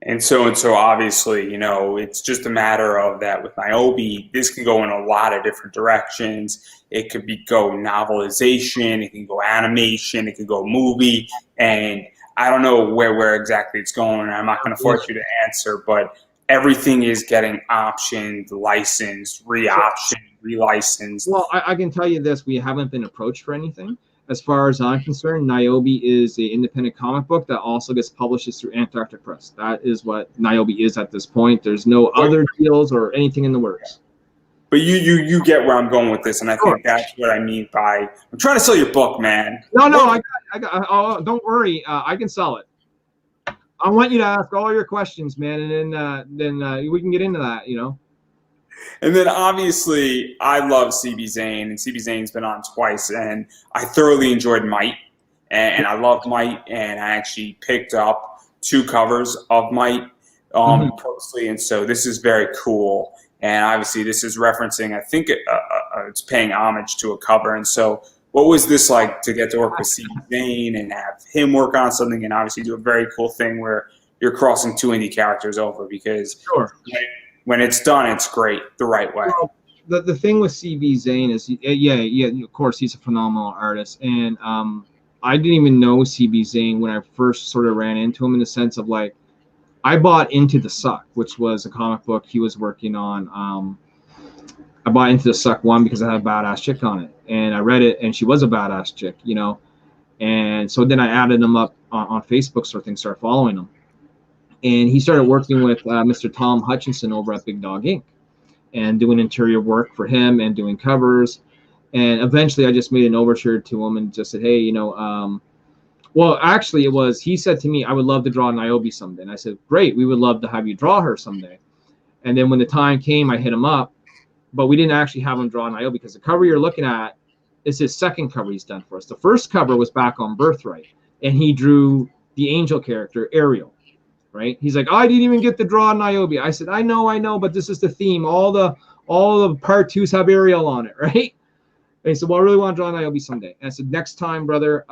And so obviously, you know, it's just a matter of that with Niobe, this can go in a lot of different directions. It could go novelization, it can go animation, it can go movie, and I don't know where exactly it's going. I'm not going to force you to answer, but everything is getting optioned, licensed, re-optioned, relicensed. Well, I can tell you this: we haven't been approached for anything. As far as I'm concerned, Niobe is an independent comic book that also gets published through Antarctic Press. That is what Niobe is at this point. There's no other deals or anything in the works. But you get where I'm going with this, and I think that's what I mean by I'm trying to sell your book, man. No, I got. Don't worry, I can sell it. I want you to ask all your questions, man, and then we can get into that, you know. And then obviously, I love CB Zane, and CB Zane's been on twice, and I thoroughly enjoyed Might, and I love Might, and I actually picked up 2 covers of Might purposely, and so this is very cool. And obviously, this is referencing, I think it's paying homage to a cover. And so, what was this like to get to work with CB Zane and have him work on something, and obviously do a very cool thing where you're crossing 2 indie characters over? Because when it's done, it's great the right way. Well, the thing with CB Zane is, of course, he's a phenomenal artist. And I didn't even know CB Zane when I first sort of ran into him, in the sense of, like, I bought Into the Suck, which was a comic book he was working on. I bought Into the Suck 1 because I had a badass chick on it. And I read it, and she was a badass chick, you know. And so then I added him up on Facebook, sort of thing, started following him. And he started working with Mr. Tom Hutchinson over at Big Dog Inc. and doing interior work for him and doing covers. And eventually I just made an overture to him and just said, hey, you know, well, actually it was, he said to me, I would love to draw Niobe someday. And I said, great, we would love to have you draw her someday. And then when the time came, I hit him up, but we didn't actually have him draw Niobe, because the cover you're looking at is his second cover he's done for us. The first cover was back on Birthright, and he drew the angel character, Ariel. Right? He's like, I didn't even get to draw Niobe. I said, I know, but this is the theme. All the part 2s have Ariel on it, right? And he said, well, I really want to draw Niobe someday. And I said, next time, brother,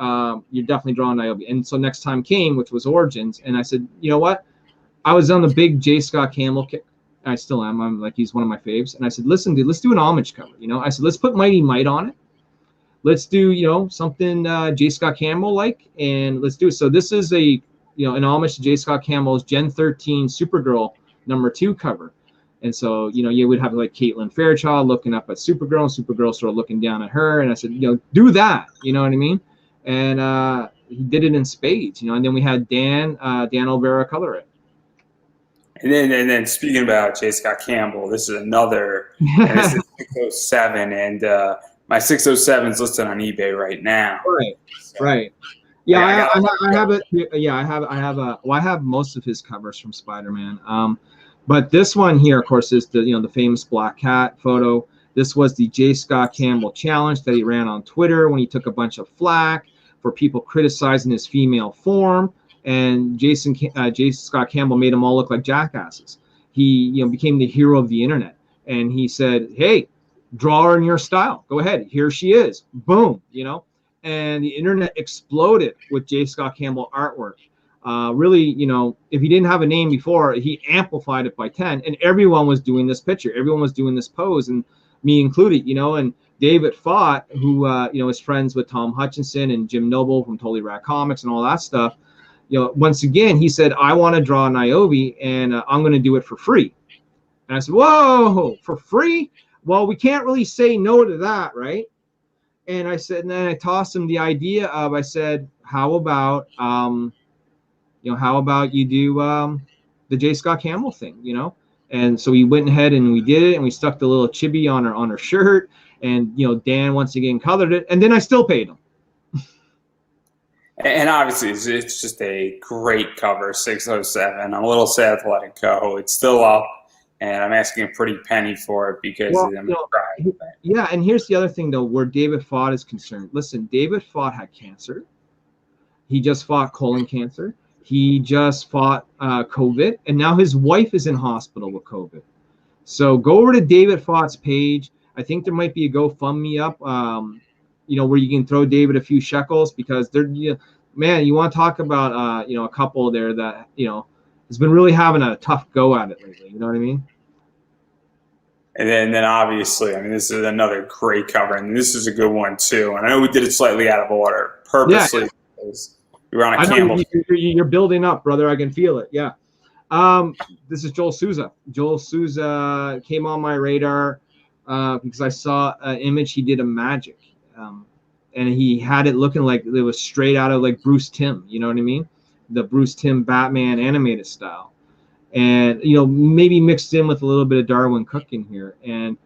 you're definitely drawing Niobe. And so next time came, which was Origins. And I said, you know what? I was on the big J. Scott Campbell kick. I still am. I'm like, he's one of my faves. And I said, listen, dude, let's do an homage cover. You know, I said, let's put Mighty Might on it. Let's do, you know, something J. Scott Campbell like, and let's do it. So this is a, you know, an homage to J. Scott Campbell's Gen 13 Supergirl #2 cover. And so, you know, you would have like Caitlin Fairchild looking up at Supergirl, and Supergirl sort of looking down at her. And I said, you know, do that. You know what I mean? And he did it in spades, you know. And then we had Dan Olvera color it. And then speaking about J. Scott Campbell, this is another, and this is 607, and my 607 is listed on eBay right now. Right, so. Right. Yeah, I have it. Yeah, I have most of his covers from Spider-Man. But this one here, of course, is the, you know, the famous Black Cat photo. This was the J. Scott Campbell challenge that he ran on Twitter when he took a bunch of flack for people criticizing his female form. And J. Scott Campbell made them all look like jackasses. He, became the hero of the internet. And he said, hey, draw her in your style. Go ahead. Here she is. Boom. And the internet exploded with J. Scott Campbell artwork. Really, if he didn't have a name before, he amplified it by 10. And everyone was doing this picture. Everyone was doing this pose, and me included, and David Fott, who, is friends with Tom Hutchinson and Jim Noble from Totally Rad Comics and all that stuff. Once again, he said, I want to draw Niobe, and I'm going to do it for free. And I said, whoa, for free? Well, we can't really say no to that, right? And I said, and then I tossed him the idea of, I said, how about you do the J. Scott Campbell thing, And so we went ahead and we did it, and we stuck the little chibi on her shirt, and Dan once again colored it, and then I still paid him. And obviously, it's just a great cover, 607. I'm a little sad to let it go. It's still up, and I'm asking a pretty penny for it because I'm crying. Yeah, and here's the other thing, though, where David Fott is concerned. Listen, David Fott had cancer. He just fought colon cancer. He just fought COVID, and now his wife is in hospital with COVID. So go over to David Fott's page. I think there might be a GoFundMe up. Where you can throw David a few shekels, because man, you want to talk about, a couple there that, has been really having a tough go at it lately. You know what I mean? And then obviously, this is another great cover, and this is a good one too. And I know we did it slightly out of order purposely. Yeah. Because we were on a Campbell. You're building up, brother. I can feel it. Yeah. This is Joel Souza. Joel Souza came on my radar because I saw an image he did of Magic. And he had it looking like it was straight out of like Bruce Timm, you know what I mean? The Bruce Timm Batman animated style. And, maybe mixed in with a little bit of Darwin Cook in here. And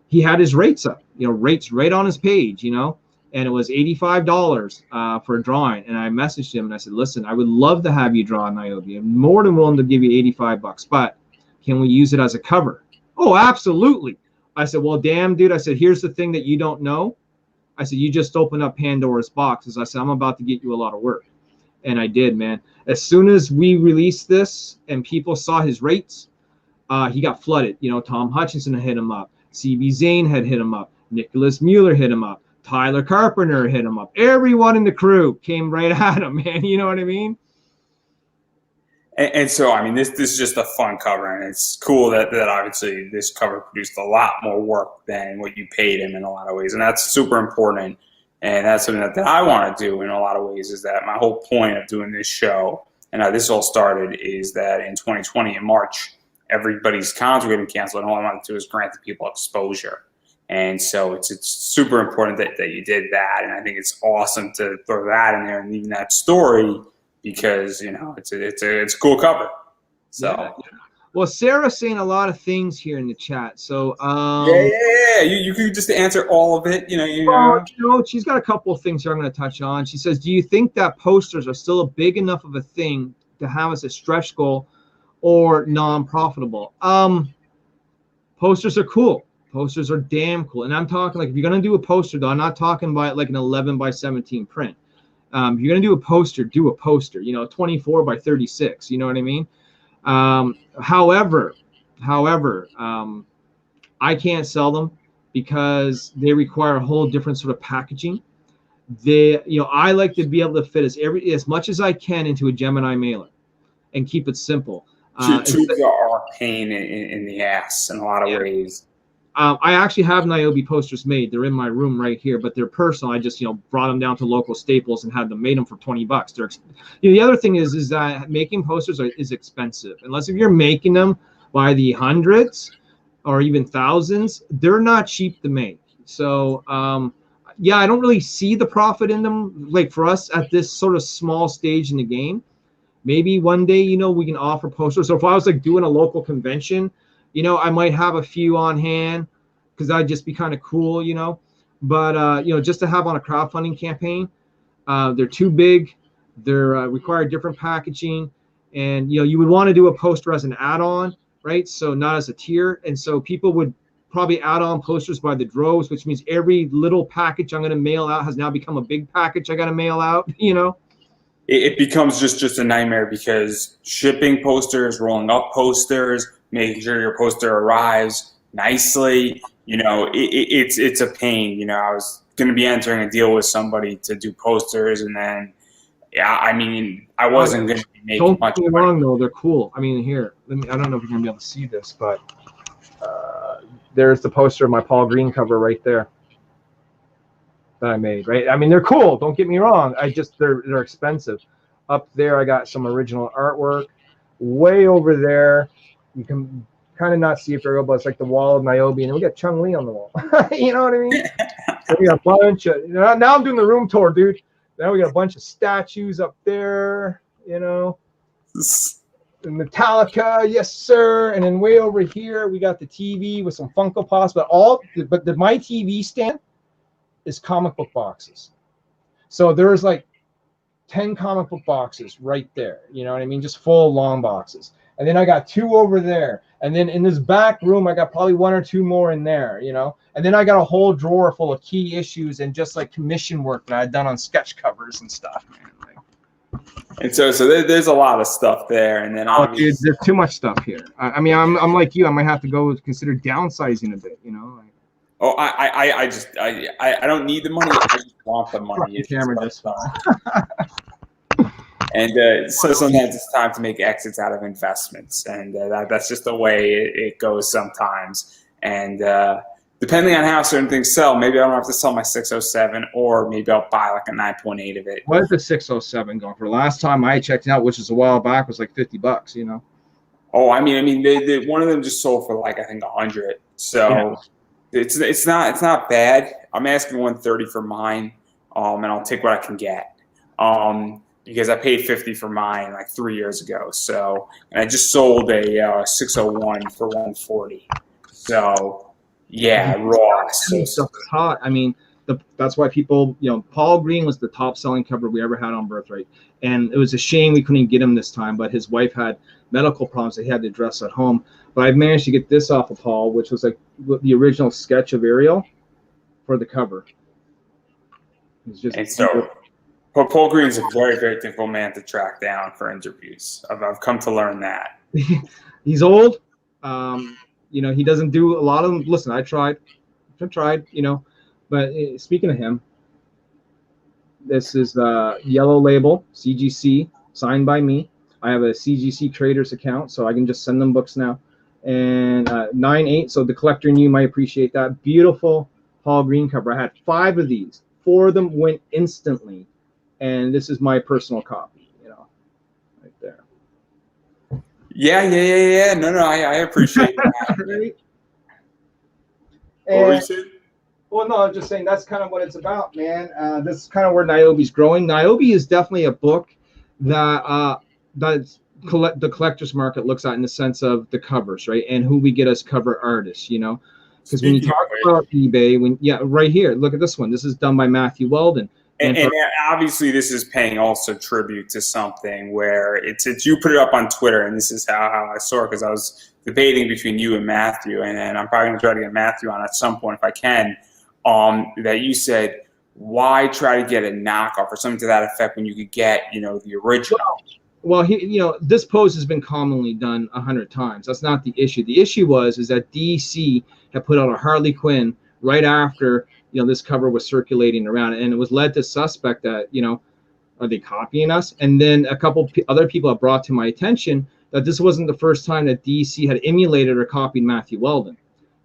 he had his rates up, rates right on his page, and it was $85 for a drawing. And I messaged him and I said, listen, I would love to have you draw Niobe. I'm more than willing to give you $85, but can we use it as a cover? Oh, absolutely. I said, well, damn, dude. I said, here's the thing that you don't know. I said, you just opened up Pandora's box. I said, I'm about to get you a lot of work. And I did, man. As soon as we released this and people saw his rates, he got flooded. Tom Hutchinson hit him up. C.B. Zane had hit him up. Nicholas Mueller hit him up. Tyler Carpenter hit him up. Everyone in the crew came right at him, man. You know what I mean? And so, this is just a fun cover, and it's cool that obviously this cover produced a lot more work than what you paid him in a lot of ways, and that's super important. And that's something that I want to do in a lot of ways, is that my whole point of doing this show, and how this all started, is that in 2020, in March, everybody's cons were getting canceled, and all I wanted to do is grant the people exposure. And so it's super important that you did that, and I think it's awesome to throw that in there and even that story, because it's a cool cover. So yeah. Well, Sarah's saying a lot of things here in the chat. So yeah. You could just answer all of it. She's got a couple of things here I'm going to touch on. She says, do you think that posters are still a big enough of a thing to have as a stretch goal or non-profitable? Posters are cool. Posters are damn cool. And I'm talking like, if you're going to do a poster, though, I'm not talking about like an 11 by 17 print. If you're going to do a poster, 24 by 36. You know what I mean? However, I can't sell them because they require a whole different sort of packaging. I like to be able to fit as much as I can into a Gemini mailer and keep it simple. Tubes are a pain in the ass in a lot of ways. I actually have Niobe posters made. They're in my room right here, but they're personal. I just, brought them down to local Staples and had them made them for $20. They're, the other thing is that making posters is expensive. Unless if you're making them by the hundreds or even thousands, they're not cheap to make. So, I don't really see the profit in them. Like for us at this sort of small stage in the game, maybe one day, we can offer posters. So if I was like doing a local convention, I might have a few on hand because that'd just be kind of cool, But, just to have on a crowdfunding campaign, they're too big. They're require different packaging. And, you would want to do a poster as an add-on, right? So not as a tier. And so people would probably add-on posters by the droves, which means every little package I'm going to mail out has now become a big package I got to mail out, you know? It becomes just a nightmare because shipping posters, rolling up posters, making sure your poster arrives nicely, it's a pain. I was going to be entering a deal with somebody to do posters, and then, I wasn't going to be making much money. Don't get me wrong, though. They're cool. Here, I don't know if you're going to be able to see this, but there's the poster of my Paul Green cover right there that I made, right? They're cool. Don't get me wrong. They're expensive. Up there, I got some original artwork. Way over there, you can kind of not see it very well, but it's like the wall of Niobe, and we got Chung Lee on the wall. You know what I mean? So we got a bunch of. Now I'm doing the room tour, dude. Now we got a bunch of statues up there. Metallica, yes sir. And then way over here, we got the TV with some Funko Pops. But my TV stand is comic book boxes. So there's like 10 comic book boxes right there. You know what I mean? Just full long boxes. And then I got 2 over there. And then in this back room, I got probably 1 or 2 more in there, And then I got a whole drawer full of key issues and just like commission work that I'd done on sketch covers and stuff, man. And so there's a lot of stuff there. And then dude, there's too much stuff here. I'm like you. I might have to go consider downsizing a bit, Oh, I don't need the money. I just want the money. Camera just fine. And so sometimes it's time to make exits out of investments, and that's just the way it goes sometimes. And depending on how certain things sell, maybe I don't have to sell my 607, or maybe I'll buy like a 9.8 of it. What is the 607 going for? Last time I checked it out, which is a while back, was like $50. Oh, they one of them just sold for like I think 100. So. Yeah. It's not bad. I'm asking 130 for mine, and I'll take what I can get, because I paid 50 for mine like 3 years ago. So, and I just sold a 601 for 140. So, yeah, raw. So hot. That's why people, Paul Green was the top selling cover we ever had on Birthright, and it was a shame we couldn't get him this time. But his wife had medical problems that he had to address at home. But I've managed to get this off of Paul, which was like the original sketch of Ariel for the cover. But Paul Green's a very, very difficult man to track down for interviews. I've come to learn that. He's old. He doesn't do a lot of them. Listen, I tried, But speaking of him, this is Yellow Label, CGC, signed by me. I have a CGC Traders account, so I can just send them books now. And 9/8, so the collector in you might appreciate that. Beautiful Paul Green cover. I had 5 of these. 4 of them went instantly. And this is my personal copy, right there. Yeah. No, I appreciate that. Right? What were you saying? Well, no, I'm just saying that's kind of what it's about, man. This is kind of where Niobe's growing. Niobe is definitely a book that the collector's market looks at in the sense of the covers, right? And who we get as cover artists, Because when you talk about eBay, right here, look at this one. This is done by Matthew Weldon. And obviously this is paying also tribute to something where it's you put it up on Twitter, and this is how I saw it, because I was debating between you and Matthew, and I'm probably going to try to get Matthew on at some point if I can, that you said, why try to get a knockoff or something to that effect when you could get, the original? Well, this pose has been commonly done 100 times. That's not the issue. The issue is that DC had put out a Harley Quinn right after, this cover was circulating around, and it was led to suspect that, are they copying us? And then a couple other people have brought to my attention that this wasn't the first time that DC had emulated or copied Matthew Weldon.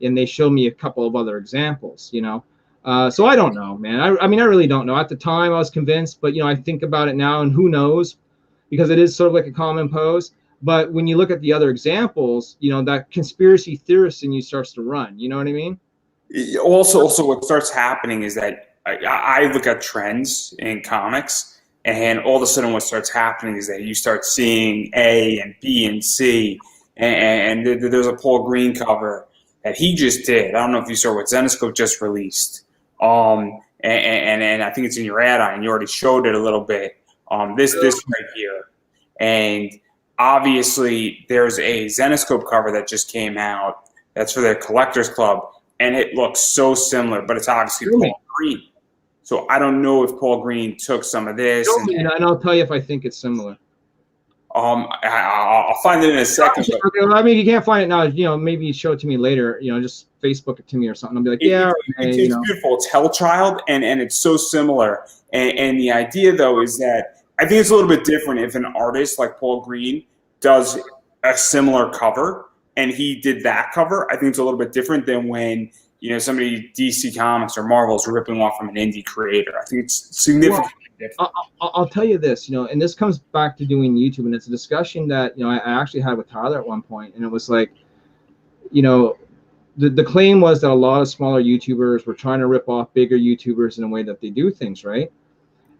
And they showed me a couple of other examples, So I don't know, man. I really don't know. At the time I was convinced, but, I think about it now, and who knows? Because it is sort of like a common pose. But when you look at the other examples, that conspiracy theorist in you starts to run. You know what I mean? Also, what starts happening is that I look at trends in comics, and all of a sudden what starts happening is that you start seeing A and B and C, and there's a Paul Green cover that he just did. I don't know if you saw what Zenescope just released. And I think it's in your add-on, and you already showed it a little bit. This right here. And obviously there's a Zenescope cover that just came out that's for their collectors club, and it looks so similar, but it's obviously Paul Green. So I don't know if Paul Green took some of this. And I'll tell you if I think it's similar. I'll find it in a second. Okay, well, I mean, you can't find it now. You know, maybe you show it to me later. You know, just Facebook it to me or something. I'll be like, it's beautiful. It's Hellchild, and it's so similar. And the idea, though, is that I think it's a little bit different if an artist like Paul Green does a similar cover, and he did that cover. I think it's a little bit different than when, you know, somebody, DC Comics or Marvel, is ripping off from an indie creator. I think it's significantly different. I'll tell you this, you know, and this comes back to doing YouTube, and it's a discussion that, you know, I actually had with Tyler at one point, and it was like, you know, the claim was that a lot of smaller YouTubers were trying to rip off bigger YouTubers in a way that they do things, right?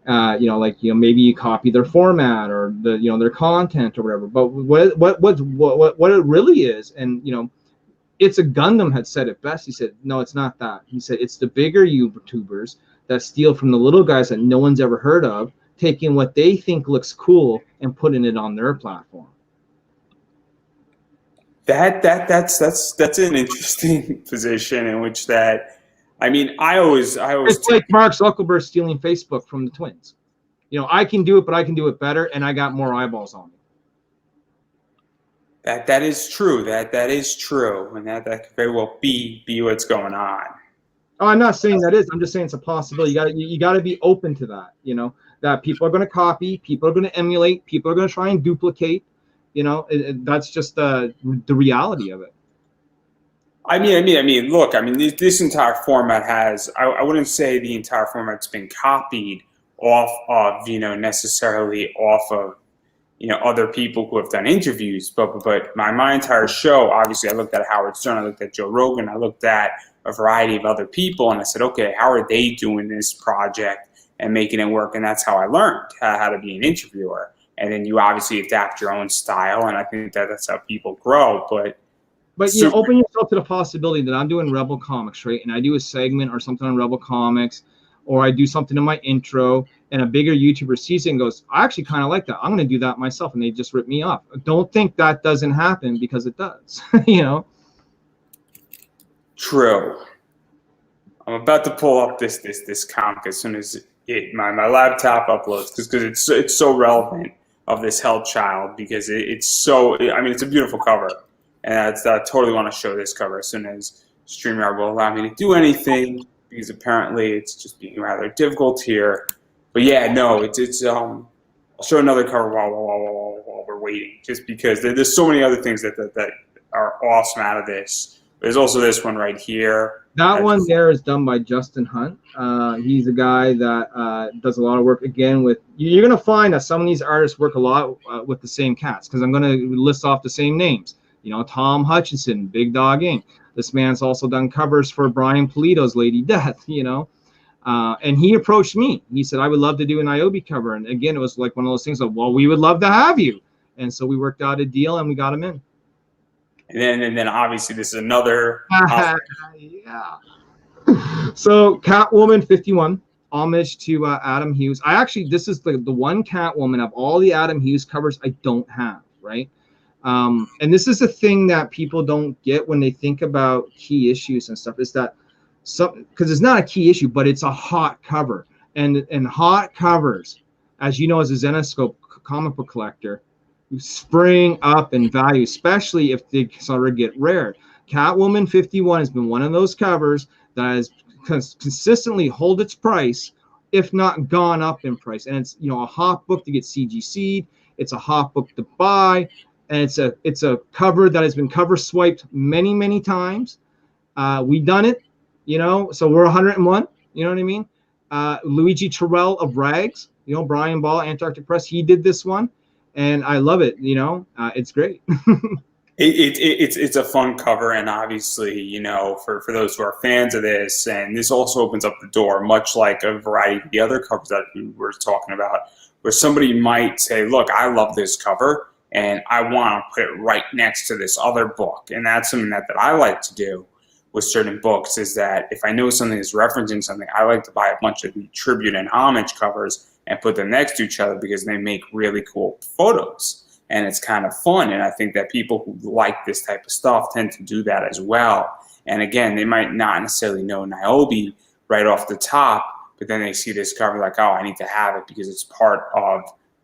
You know, like, you know, maybe you copy their format or the, you know, their content or whatever. But what it really is, and, you know, It's a Gundam had said it best. He said, no, it's not that. He said, it's the bigger YouTubers that steal from the little guys that no one's ever heard of, taking what they think looks cool and putting it on their platform. That's an interesting position in which that, I mean, I always it's like Mark Zuckerberg stealing Facebook from the twins. You know, I can do it, but I can do it better, and I got more eyeballs on me. That is true. That is true, and that could very well be what's going on. Oh, I'm not saying that is. I'm just saying it's a possibility. You got to be open to that. You know, that people are going to copy, people are going to emulate, people are going to try and duplicate. You know, that's just the reality of it. I mean, look. I mean, this entire format has. I wouldn't say the entire format's been copied off of, you know, necessarily off of, you know, other people who have done interviews, but my entire show, obviously, I looked at Howard Stern, I looked at Joe Rogan, I looked at a variety of other people, and I said, okay, how are they doing this project and making it work? And that's how I learned how to be an interviewer. And then you obviously adapt your own style, and I think that's how people grow. But you know, open yourself to the possibility that I'm doing Rebel Comics, right? And I do a segment or something on Rebel Comics, or I do something in my intro, and a bigger YouTuber sees it and goes, I actually kind of like that. I'm going to do that myself. And they just rip me off. Don't think that doesn't happen, because it does, you know? True. I'm about to pull up this comic as soon as my laptop uploads, because it's so relevant of this Hellchild, because it's so, I mean, it's a beautiful cover. And I totally want to show this cover as soon as StreamYard will allow me to do anything, because apparently it's just being rather difficult here. But yeah, no, it's I'll show another cover while we're waiting, just because there's so many other things that are awesome out of this. There's also this one right here. That one there is done by Justin Hunt. He's a guy that does a lot of work, again, with, you're going to find that some of these artists work a lot with the same cats, because I'm going to list off the same names. You know, Tom Hutchinson, Big Dog Inc. This man's also done covers for Brian Pulido's Lady Death, you know. And he approached me. He said, I would love to do an IOB cover. And again, it was like one of those things of, well, we would love to have you. And so we worked out a deal and we got him in. And then obviously this is another. Yeah. So Catwoman 51, homage to Adam Hughes. This is the one Catwoman of all the Adam Hughes covers I don't have, right? And this is the thing that people don't get when they think about key issues and stuff, is that because it's not a key issue, but it's a hot cover, and hot covers, as you know, as a Zenoscope comic book collector, spring up in value, especially if they sort of get rare. Catwoman 51 has been one of those covers that has consistently hold its price, if not gone up in price. And it's, you know, a hot book to get CGC'd. It's a hot book to buy, and it's a cover that has been cover swiped many, many times. We've done it. You know, so we're 101. You know what I mean? Luigi Terrell of Rags, you know, Brian Ball, Antarctic Press, he did this one, and I love it. You know, it's great. It's a fun cover, and obviously, you know, for those who are fans of this, and this also opens up the door, much like a variety of the other covers that we were talking about, where somebody might say, look, I love this cover, and I want to put it right next to this other book. And that's something that I like to do with certain books, is that if I know something is referencing something, I like to buy a bunch of the tribute and homage covers and put them next to each other, because they make really cool photos and it's kind of fun. And I think that people who like this type of stuff tend to do that as well. And again, they might not necessarily know Niobe right off the top, but then they see this cover like, oh, I need to have it because it's part of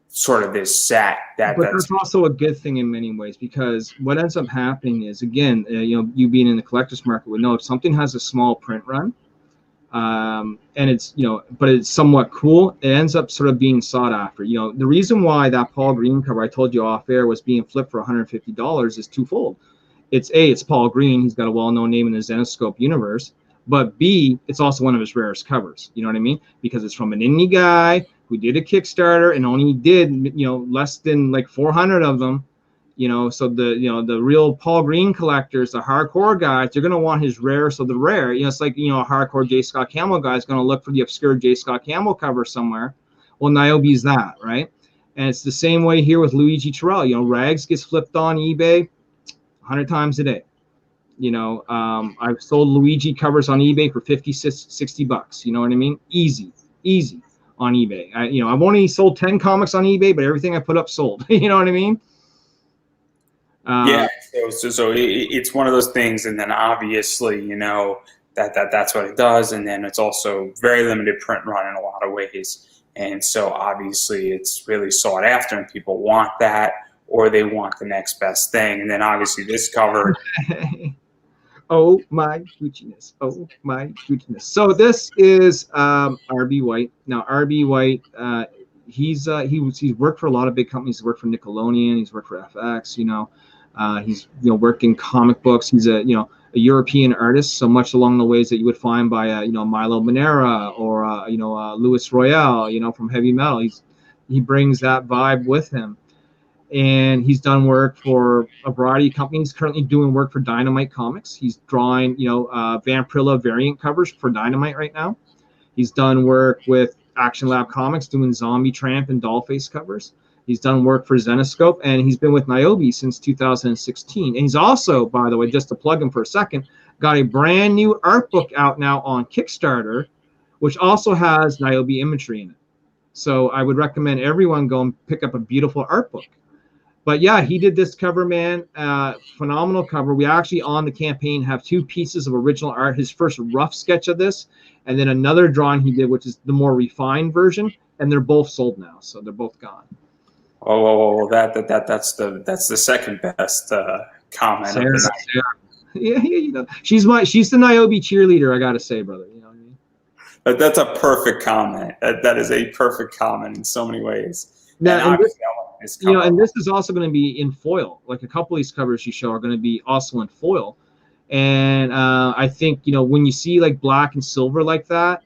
sort of this set. But that's also a good thing in many ways, because what ends up happening is, again, you being in the collector's market would know, if something has a small print run, and it's, but it's somewhat cool, it ends up sort of being sought after. The reason why that Paul Green cover I told you off air was being flipped for $150 is twofold. It's Paul Green. He's got a well-known name in the Zenoscope universe. But B, it's also one of his rarest covers. You know what I mean? Because it's from an indie guy who did a Kickstarter and only did, less than like 400 of them. So the real Paul Green collectors, the hardcore guys, they're going to want his rarest of the rare. It's like, a hardcore J. Scott Campbell guy is going to look for the obscure J. Scott Campbell cover somewhere. Well, Niobe's that, right? And it's the same way here with Luigi Terrell. Rags gets flipped on eBay 100 times a day. I've sold Luigi covers on eBay for $50-$60. You know what I mean? Easy on eBay. I've only sold 10 comics on eBay, but everything I put up sold. You know what I mean? Yeah. So it's one of those things, and then obviously, that's what it does, and then it's also very limited print run in a lot of ways, and so obviously it's really sought after, and people want that, or they want the next best thing, and then obviously this cover. Oh my Gucci-ness. Oh my Gucci-ness. So this is RB White. Now RB White, he's worked for a lot of big companies. He's worked for Nickelodeon. He's worked for FX. He's worked in comic books. He's a European artist, so much along the ways that you would find by Milo Manera or Louis Royale. From heavy metal. He brings that vibe with him. And he's done work for a variety of companies. Currently doing work for Dynamite Comics. He's drawing, Vampirilla variant covers for Dynamite right now. He's done work with Action Lab Comics, doing Zombie Tramp and Dollface covers. He's done work for Zenoscope, and he's been with Niobe since 2016. And he's also, by the way, just to plug him for a second, got a brand new art book out now on Kickstarter, which also has Niobe imagery in it. So I would recommend everyone go and pick up a beautiful art book. But yeah, he did this cover, man. Phenomenal cover. We actually on the campaign have 2 pieces of original art. His first rough sketch of this, and then another drawing he did, which is the more refined version. And they're both sold now, so they're both gone. Oh, that's the second best comment. Sarah. Yeah, she's the Niobe cheerleader. I gotta say, brother. You know what I mean? That's a perfect comment. That is a perfect comment in so many ways. Now, and this is also going to be in foil. Like a couple of these covers you show are going to be also in foil. And I think, when you see like black and silver like that,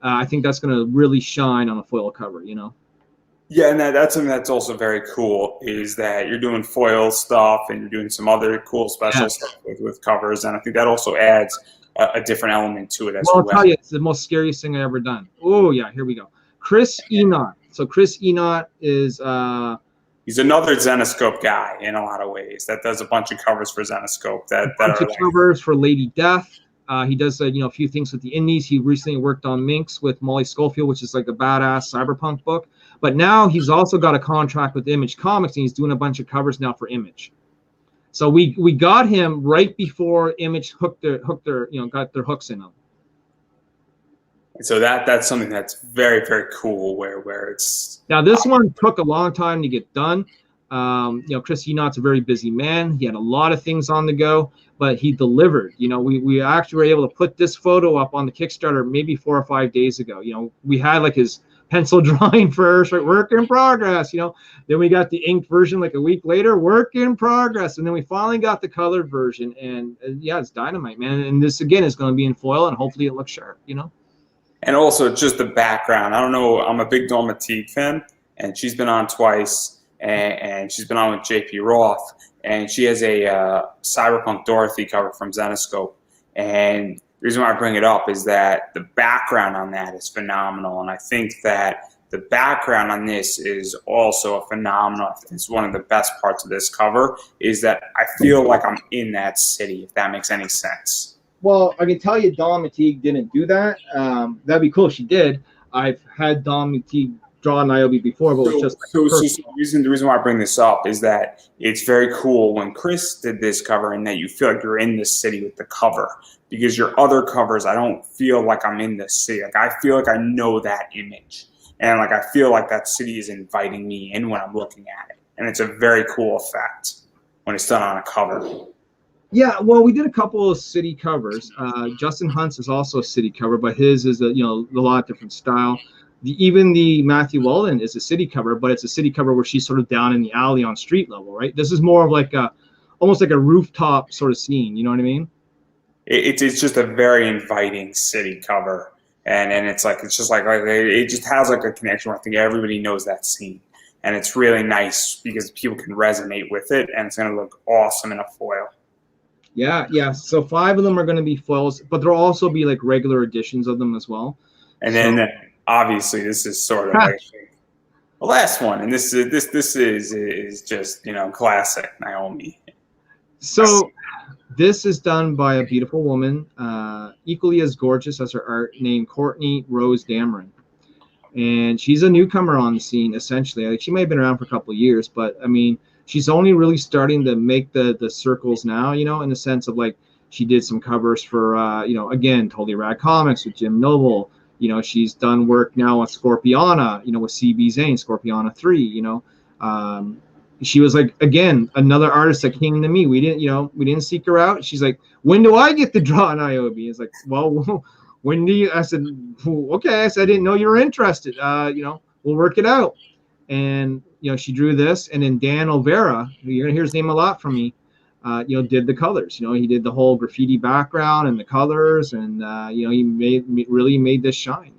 I think that's going to really shine on a foil cover, Yeah, and that's something that's also very cool, is that you're doing foil stuff and you're doing some other cool special stuff with covers. And I think that also adds a different element to it as well. I'll tell you, it's the most scariest thing I've ever done. Oh, yeah, here we go. Chris Enoch. So Chris Enoch is... he's another Zenoscope guy in a lot of ways that does a bunch of covers for Zenoscope. Covers for Lady Death. He does a few things with the indies. He recently worked on Minx with Molly Schofield, which is like a badass cyberpunk book. But now he's also got a contract with Image Comics, and he's doing a bunch of covers now for Image. So we got him right before Image got their hooks in him. So that's something that's very, very cool. Where it's now this one took a long time to get done. Chris Enoch's a very busy man. He had a lot of things on the go, but he delivered. We actually were able to put this photo up on the Kickstarter maybe 4 or 5 days ago. We had like his pencil drawing first, right? Work in progress. Then we got the inked version like a week later, work in progress, and then we finally got the colored version. And yeah, it's dynamite, man. And this again is going to be in foil, and hopefully it looks sharp. And also just the background. I don't know. I'm a big Dawn Teague fan, and she's been on twice, and she's been on with JP Roth, and she has a Cyberpunk Dorothy cover from Zenoscope. And the reason why I bring it up is that the background on that is phenomenal, and I think that the background on this is also a phenomenal. It's one of the best parts of this cover is that I feel like I'm in that city, if that makes any sense. Well, I can tell you Dawn Teague didn't do that. That'd be cool if she did. I've had Dawn Teague drawn Niobe before, but it was just like so personal. the reason why I bring this up is that it's very cool when Chris did this cover, and that you feel like you're in the city with the cover, because your other covers, I don't feel like I'm in the city. Like I feel like I know that image, and like I feel like that city is inviting me in when I'm looking at it, and it's a very cool effect when it's done on a cover. Yeah, well, we did a couple of city covers. Justin Hunt's is also a city cover, but his is a lot of different style. Even the Matthew Walden is a city cover, but it's a city cover where she's sort of down in the alley on street level, right? This is more of like almost like a rooftop sort of scene. You know what I mean? It's just a very inviting city cover, and it just has like a connection where I think everybody knows that scene, and it's really nice because people can resonate with it, and it's going to look awesome in a foil. Yeah. So 5 of them are going to be foils, but there'll also be like regular editions of them as well. And then obviously this is sort of like the last one, and this is just classic Naomi. So this is done by a beautiful woman, equally as gorgeous as her art, named Courtney Rose Dameron, and she's a newcomer on the scene essentially. Like she may have been around for a couple of years, but I mean, she's only really starting to make the circles now, in the sense of like she did some covers for, again, Totally Rad Comics with Jim Noble. She's done work now on Scorpiana, with CB Zane, Scorpiana 3, she was like, again, another artist that came to me. We didn't seek her out. She's like, when do I get to draw an Niobe? It's like, well, when do you? I said, okay. I said, I didn't know you were interested. We'll work it out. And she drew this, and then Dan Olvera, who you're gonna hear his name a lot from me, did the colors. He did the whole graffiti background and the colors, and he really made this shine.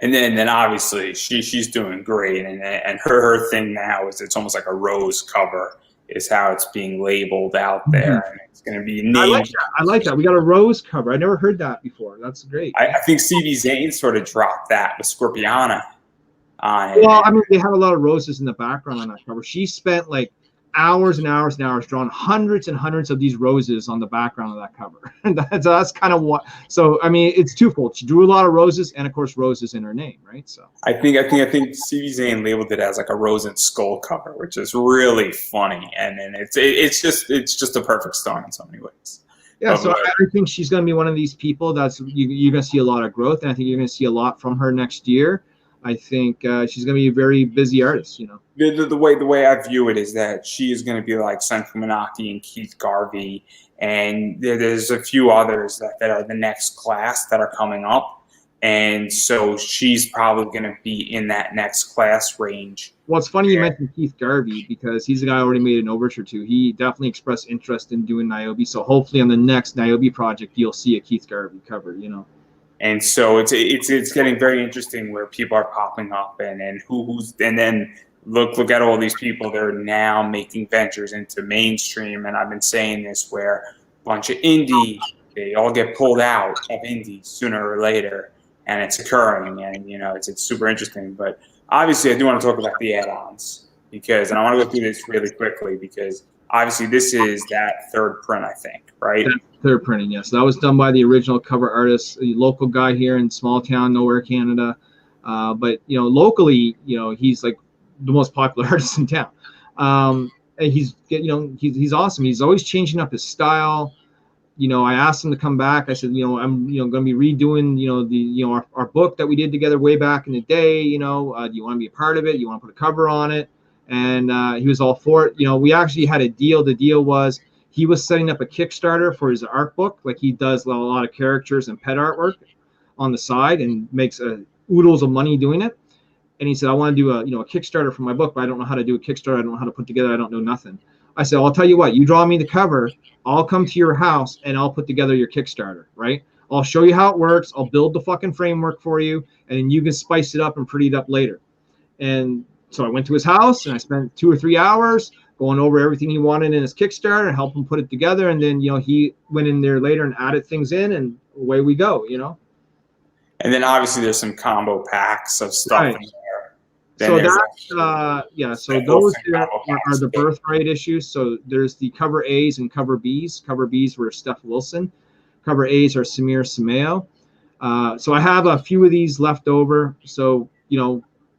And then obviously she's doing great, and her thing now is it's almost like a rose cover is how it's being labeled out there, and it's going to be named. I like that. We got a rose cover. I never heard that before. That's great. I think CB Zane sort of dropped that with Scorpiana. Well, I mean, they have a lot of roses in the background on that cover. She spent like hours and hours and hours drawing hundreds and hundreds of these roses on the background of that cover. And that's kind of what. So I mean, it's twofold. She drew a lot of roses, and of course, roses in her name, right? So I think CB Zane labeled it as like a rose and skull cover, which is really funny, and it's just a perfect storm in so many ways. Yeah, so I think she's going to be one of these people that's you're going to see a lot of growth, and I think you're going to see a lot from her next year. I think she's going to be a very busy artist, The way I view it is that she is going to be like Sen Fumanaki and Keith Garvey, and there's a few others that are the next class that are coming up, and so she's probably going to be in that next class range. Well, it's funny you mentioned Keith Garvey, because he's the guy I already made an overture to. He definitely expressed interest in doing Niobe, so hopefully on the next Niobe project you'll see a Keith Garvey cover, And so it's getting very interesting where people are popping up, and then look at all these people. They're now making ventures into mainstream, and I've been saying this where a bunch of indie, they all get pulled out of indie sooner or later, and it's occurring, and it's super interesting. But obviously, I do want to talk about the add-ons and I want to go through this really quickly because obviously this is that third print, I think, right? Third printing, yes. That was done by the original cover artist, a local guy here in small town, nowhere, Canada. But locally, he's like the most popular artist in town. And he's awesome. He's always changing up his style. I asked him to come back. I said, I'm going to be redoing our book that we did together way back in the day. Do you want to be a part of it? You want to put a cover on it? And he was all for it. We actually had a deal. The deal was, he was setting up a Kickstarter for his art book. Like he does a lot of characters and pet artwork on the side and makes oodles of money doing it. And he said, I want to do a Kickstarter for my book, but I don't know how to do a Kickstarter. I don't know how to put together. I don't know nothing. I said, I'll tell you what, you draw me the cover. I'll come to your house and I'll put together your Kickstarter, right? I'll show you how it works. I'll build the fucking framework for you, and then you can spice it up and pretty it up later. And so I went to his house and I spent 2 or 3 hours going over everything he wanted in his Kickstarter and help him put it together. And then, he went in there later and added things in, and away we go, And then obviously there's some combo packs of stuff in there. So that's, so those are the birthright issues. So there's the cover A's and cover B's. Cover B's were Steph Wilson. Cover A's are Samir Sameo. So I have a few of these left over. So,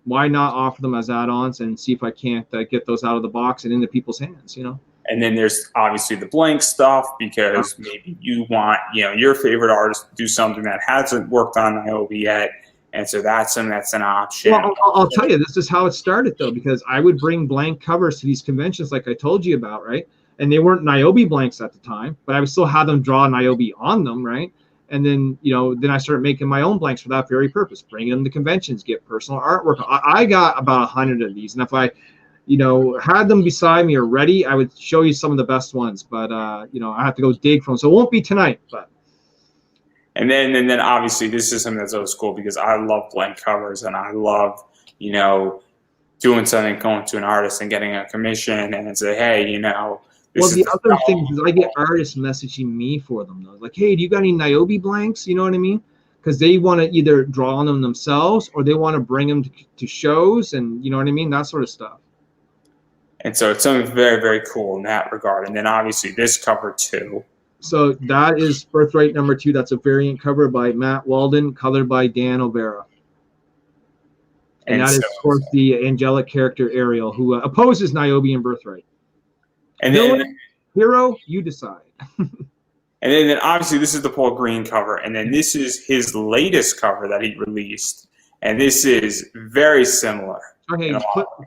why not offer them as add-ons and see if I can't get those out of the box and into people's hands, And then there's obviously the blank stuff, because maybe you want, your favorite artist to do something that hasn't worked on Niobe yet. And so that's an option. Well, I'll tell you, this is how it started, though, because I would bring blank covers to these conventions like I told you about, right? And they weren't Niobe blanks at the time, but I would still have them draw Niobe on them, right? And then, then I started making my own blanks for that very purpose, bring them to conventions, get personal artwork. I got about 100 of these, and if I had them beside me or ready, I would show you some of the best ones, but I have to go dig for them. So it won't be tonight, but. And then obviously this is something that's always cool, because I love blank covers, and I love, doing something, going to an artist and getting a commission and say, hey, well, the other thing is I get artists messaging me for them, though. Like, hey, do you got any Niobe blanks? You know what I mean? Because they want to either draw on them themselves, or they want to bring them to shows, and you know what I mean? That sort of stuff. And so it's something very, very cool in that regard. And then obviously this cover too. So that is Birthright number 2. That's a variant cover by Matt Walden, colored by Dan O'Bara. And that is, of course, the angelic character Ariel, who opposes Niobe in Birthright. And then hero, you decide. And then obviously this is the Paul Green cover. And then this is his latest cover that he released. And this is very similar. Okay,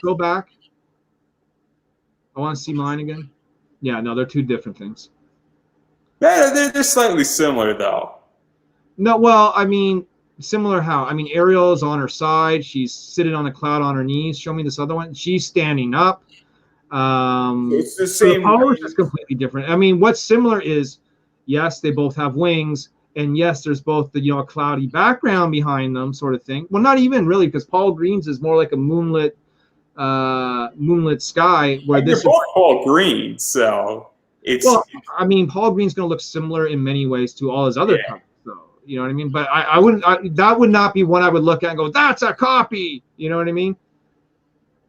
go back. I want to see mine again. Yeah, no, they're two different things. Yeah, they're slightly similar, though. No, well, I mean, similar how? I mean, Ariel is on her side. She's sitting on a cloud on her knees. Show me this other one. She's standing up. It's the same. The pose is completely different. I mean, what's similar is, yes, they both have wings, and yes, there's both the a cloudy background behind them, sort of thing. Well, not even really, because Paul Green's is more like a moonlit sky, where this is Paul Green, so it's. Well, I mean, Paul Green's going to look similar in many ways to all his other covers, though. You know what I mean? But I wouldn't. That would not be one I would look at and go, "That's a copy." You know what I mean?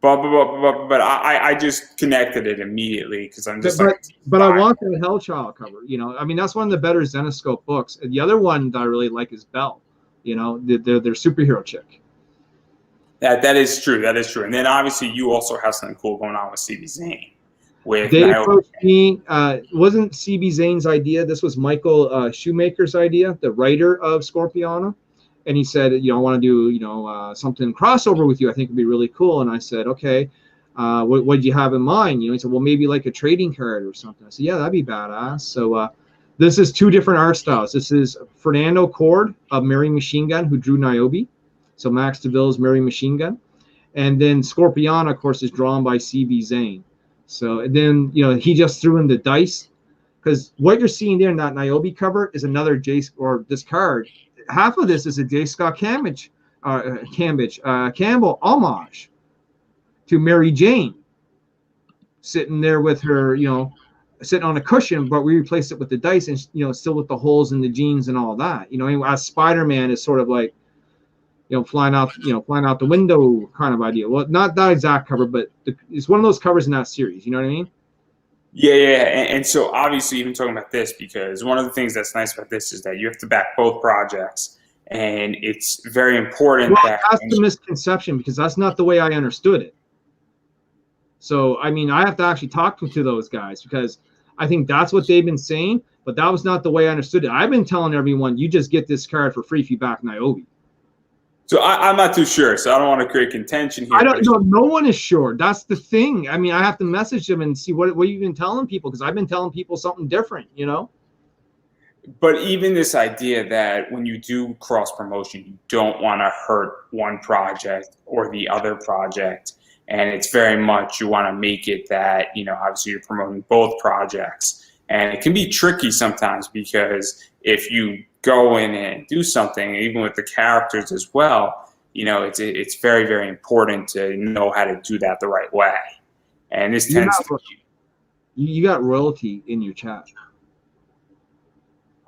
But I just connected it immediately, because I'm just But I want the Hellchild cover. I mean, that's one of the better Zenoscope books. And the other one that I really like is Belle. Their superhero chick. That is true. That is true. And then obviously you also have something cool going on with CB Zane. They approached me. Wasn't CB Zane's idea. This was Michael Shoemaker's idea, the writer of Scorpiona. And he said, I want to do, something crossover with you. I think it'd be really cool. And I said, okay, what did you have in mind? He said, well, maybe like a trading card or something. I said, yeah, that'd be badass. So this is two different art styles. This is Fernando Cord of Mary Machine Gun, who drew Niobe. So Max DeVille's Mary Machine Gun. And then Scorpiona, of course, is drawn by CB Zane. So and then, he just threw in the dice, because what you're seeing there in that Niobe cover is another this card. Half of this is a J. Scott Campbell homage to Mary Jane, sitting there with her, sitting on a cushion, but we replaced it with the dice, and still with the holes in the jeans and all that. As Spider-Man is sort of like, flying out the window kind of idea. Well, not that exact cover, but it's one of those covers in that series. You know what I mean? Yeah. And so obviously even talking about this, because one of the things that's nice about this is that you have to back both projects, and it's very important. Well, that's the misconception, because that's not the way I understood it. So, I mean, I have to actually talk to those guys, because I think that's what they've been saying, but that was not the way I understood it. I've been telling everyone, you just get this card for free if you back Niobe. So I'm not too sure, so I don't want to create contention here. I don't know. No one is sure. That's the thing. I mean, I have to message them and see what you've been telling people, because I've been telling people something different, But even this idea that when you do cross promotion, you don't want to hurt one project or the other project. And it's very much, you want to make it that, obviously you're promoting both projects. And it can be tricky sometimes, because if you go in and do something, even with the characters as well, it's very, very important to know how to do that the right way. And this tends to be. You got royalty in your chat.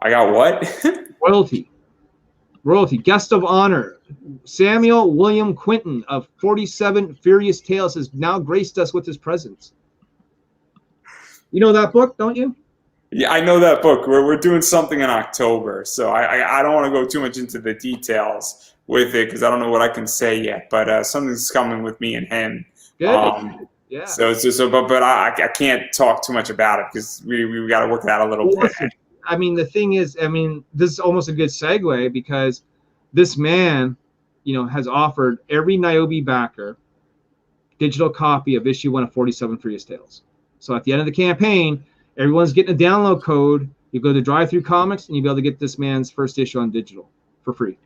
I got what? Royalty. Guest of honor. Samuel William Quinton of 47 Furious Tales has now graced us with his presence. You know that book, don't you? Yeah, I know that book. We're doing something in October, so I don't want to go too much into the details. with it because I don't know what I can say yet, but something's coming with me and him. Good. Yeah. But I can't talk too much about it because we got to work it out a little bit. Listen, I mean, the thing is, I mean, this is almost a good segue because this man, has offered every Niobe backer digital copy of issue 1 of 47 Freest Tales. So at the end of the campaign, everyone's getting a download code. You go to Drive Through Comics and you'll be able to get this man's first issue on digital for free.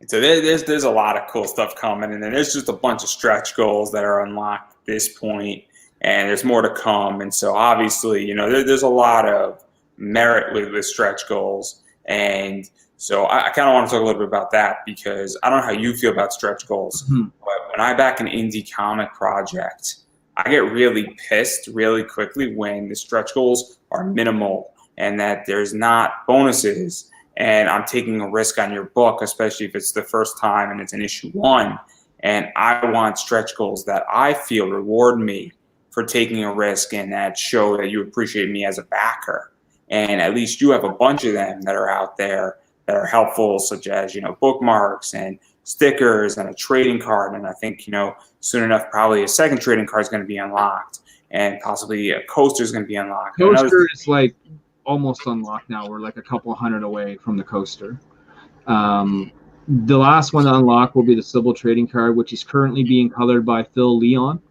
So there's a lot of cool stuff coming, and then there's just a bunch of stretch goals that are unlocked at this point, and there's more to come. And so obviously, there's a lot of merit with stretch goals, and so I kind of want to talk a little bit about that because I don't know how you feel about stretch goals, but when I back an indie comic project, I get really pissed really quickly when the stretch goals are minimal and that there's not bonuses. And I'm taking a risk on your book, especially if it's the first time and it's an issue 1. And I want stretch goals that I feel reward me for taking a risk and that show that you appreciate me as a backer. And at least you have a bunch of them that are out there that are helpful, such as, bookmarks and stickers and a trading card. And I think, soon enough, probably a second trading card is going to be unlocked and possibly a coaster is going to be unlocked. Coaster is like almost unlocked now. We're like a couple hundred away from the coaster. The last one to unlock will be the Sybil trading card, which is currently being colored by Phil Leon,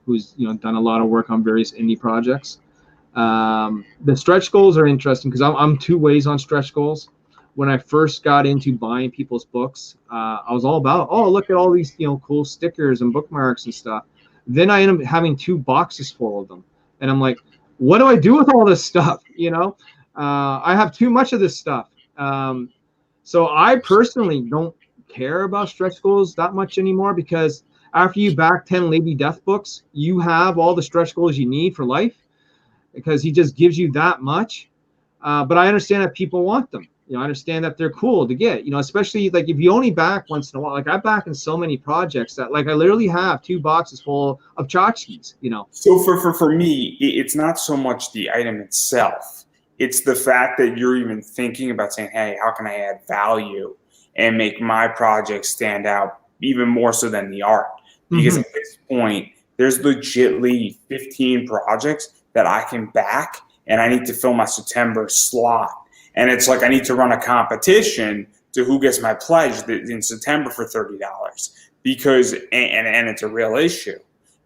who's done a lot of work on various indie projects. The stretch goals are interesting because I'm two ways on stretch goals. When I first got into buying people's books, I was all about, look at all these cool stickers and bookmarks and stuff. Then I ended up having 2 boxes full of them, and I'm like, what do I do with all this stuff? I have too much of this stuff. So I personally don't care about stretch goals that much anymore because after you back 10 Lady Death books, you have all the stretch goals you need for life because he just gives you that much. But I understand that people want them. I understand that they're cool to get, especially like if you only back once in a while. Like I back in so many projects that like I literally have 2 boxes full of tchotchkes, So for me, it's not so much the item itself. It's the fact that you're even thinking about saying, hey, how can I add value and make my project stand out even more so than the art? Because at this point, there's legitly 15 projects that I can back and I need to fill my September slot. And it's like I need to run a competition to who gets my pledge in September for $30 because and it's a real issue.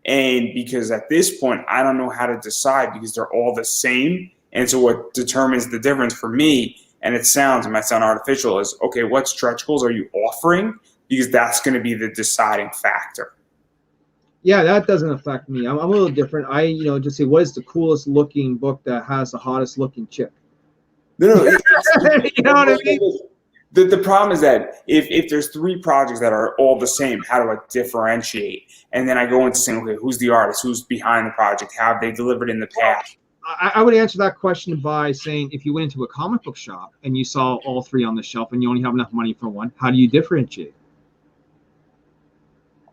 And because at this point, I don't know how to decide because they're all the same. And so what determines the difference for me, and it might sound artificial, is, okay, what stretch goals are you offering? Because that's going to be the deciding factor. Yeah, that doesn't affect me. I'm a little different. I, just say, what is the coolest looking book that has the hottest looking chick? No, you know what I mean? The problem is that if there's 3 projects that are all the same, how do I differentiate? And then I go into saying, okay, who's the artist? Who's behind the project? How have they delivered in the past? I would answer that question by saying if you went into a comic book shop and you saw all 3 on the shelf and you only have enough money for one, how do you differentiate?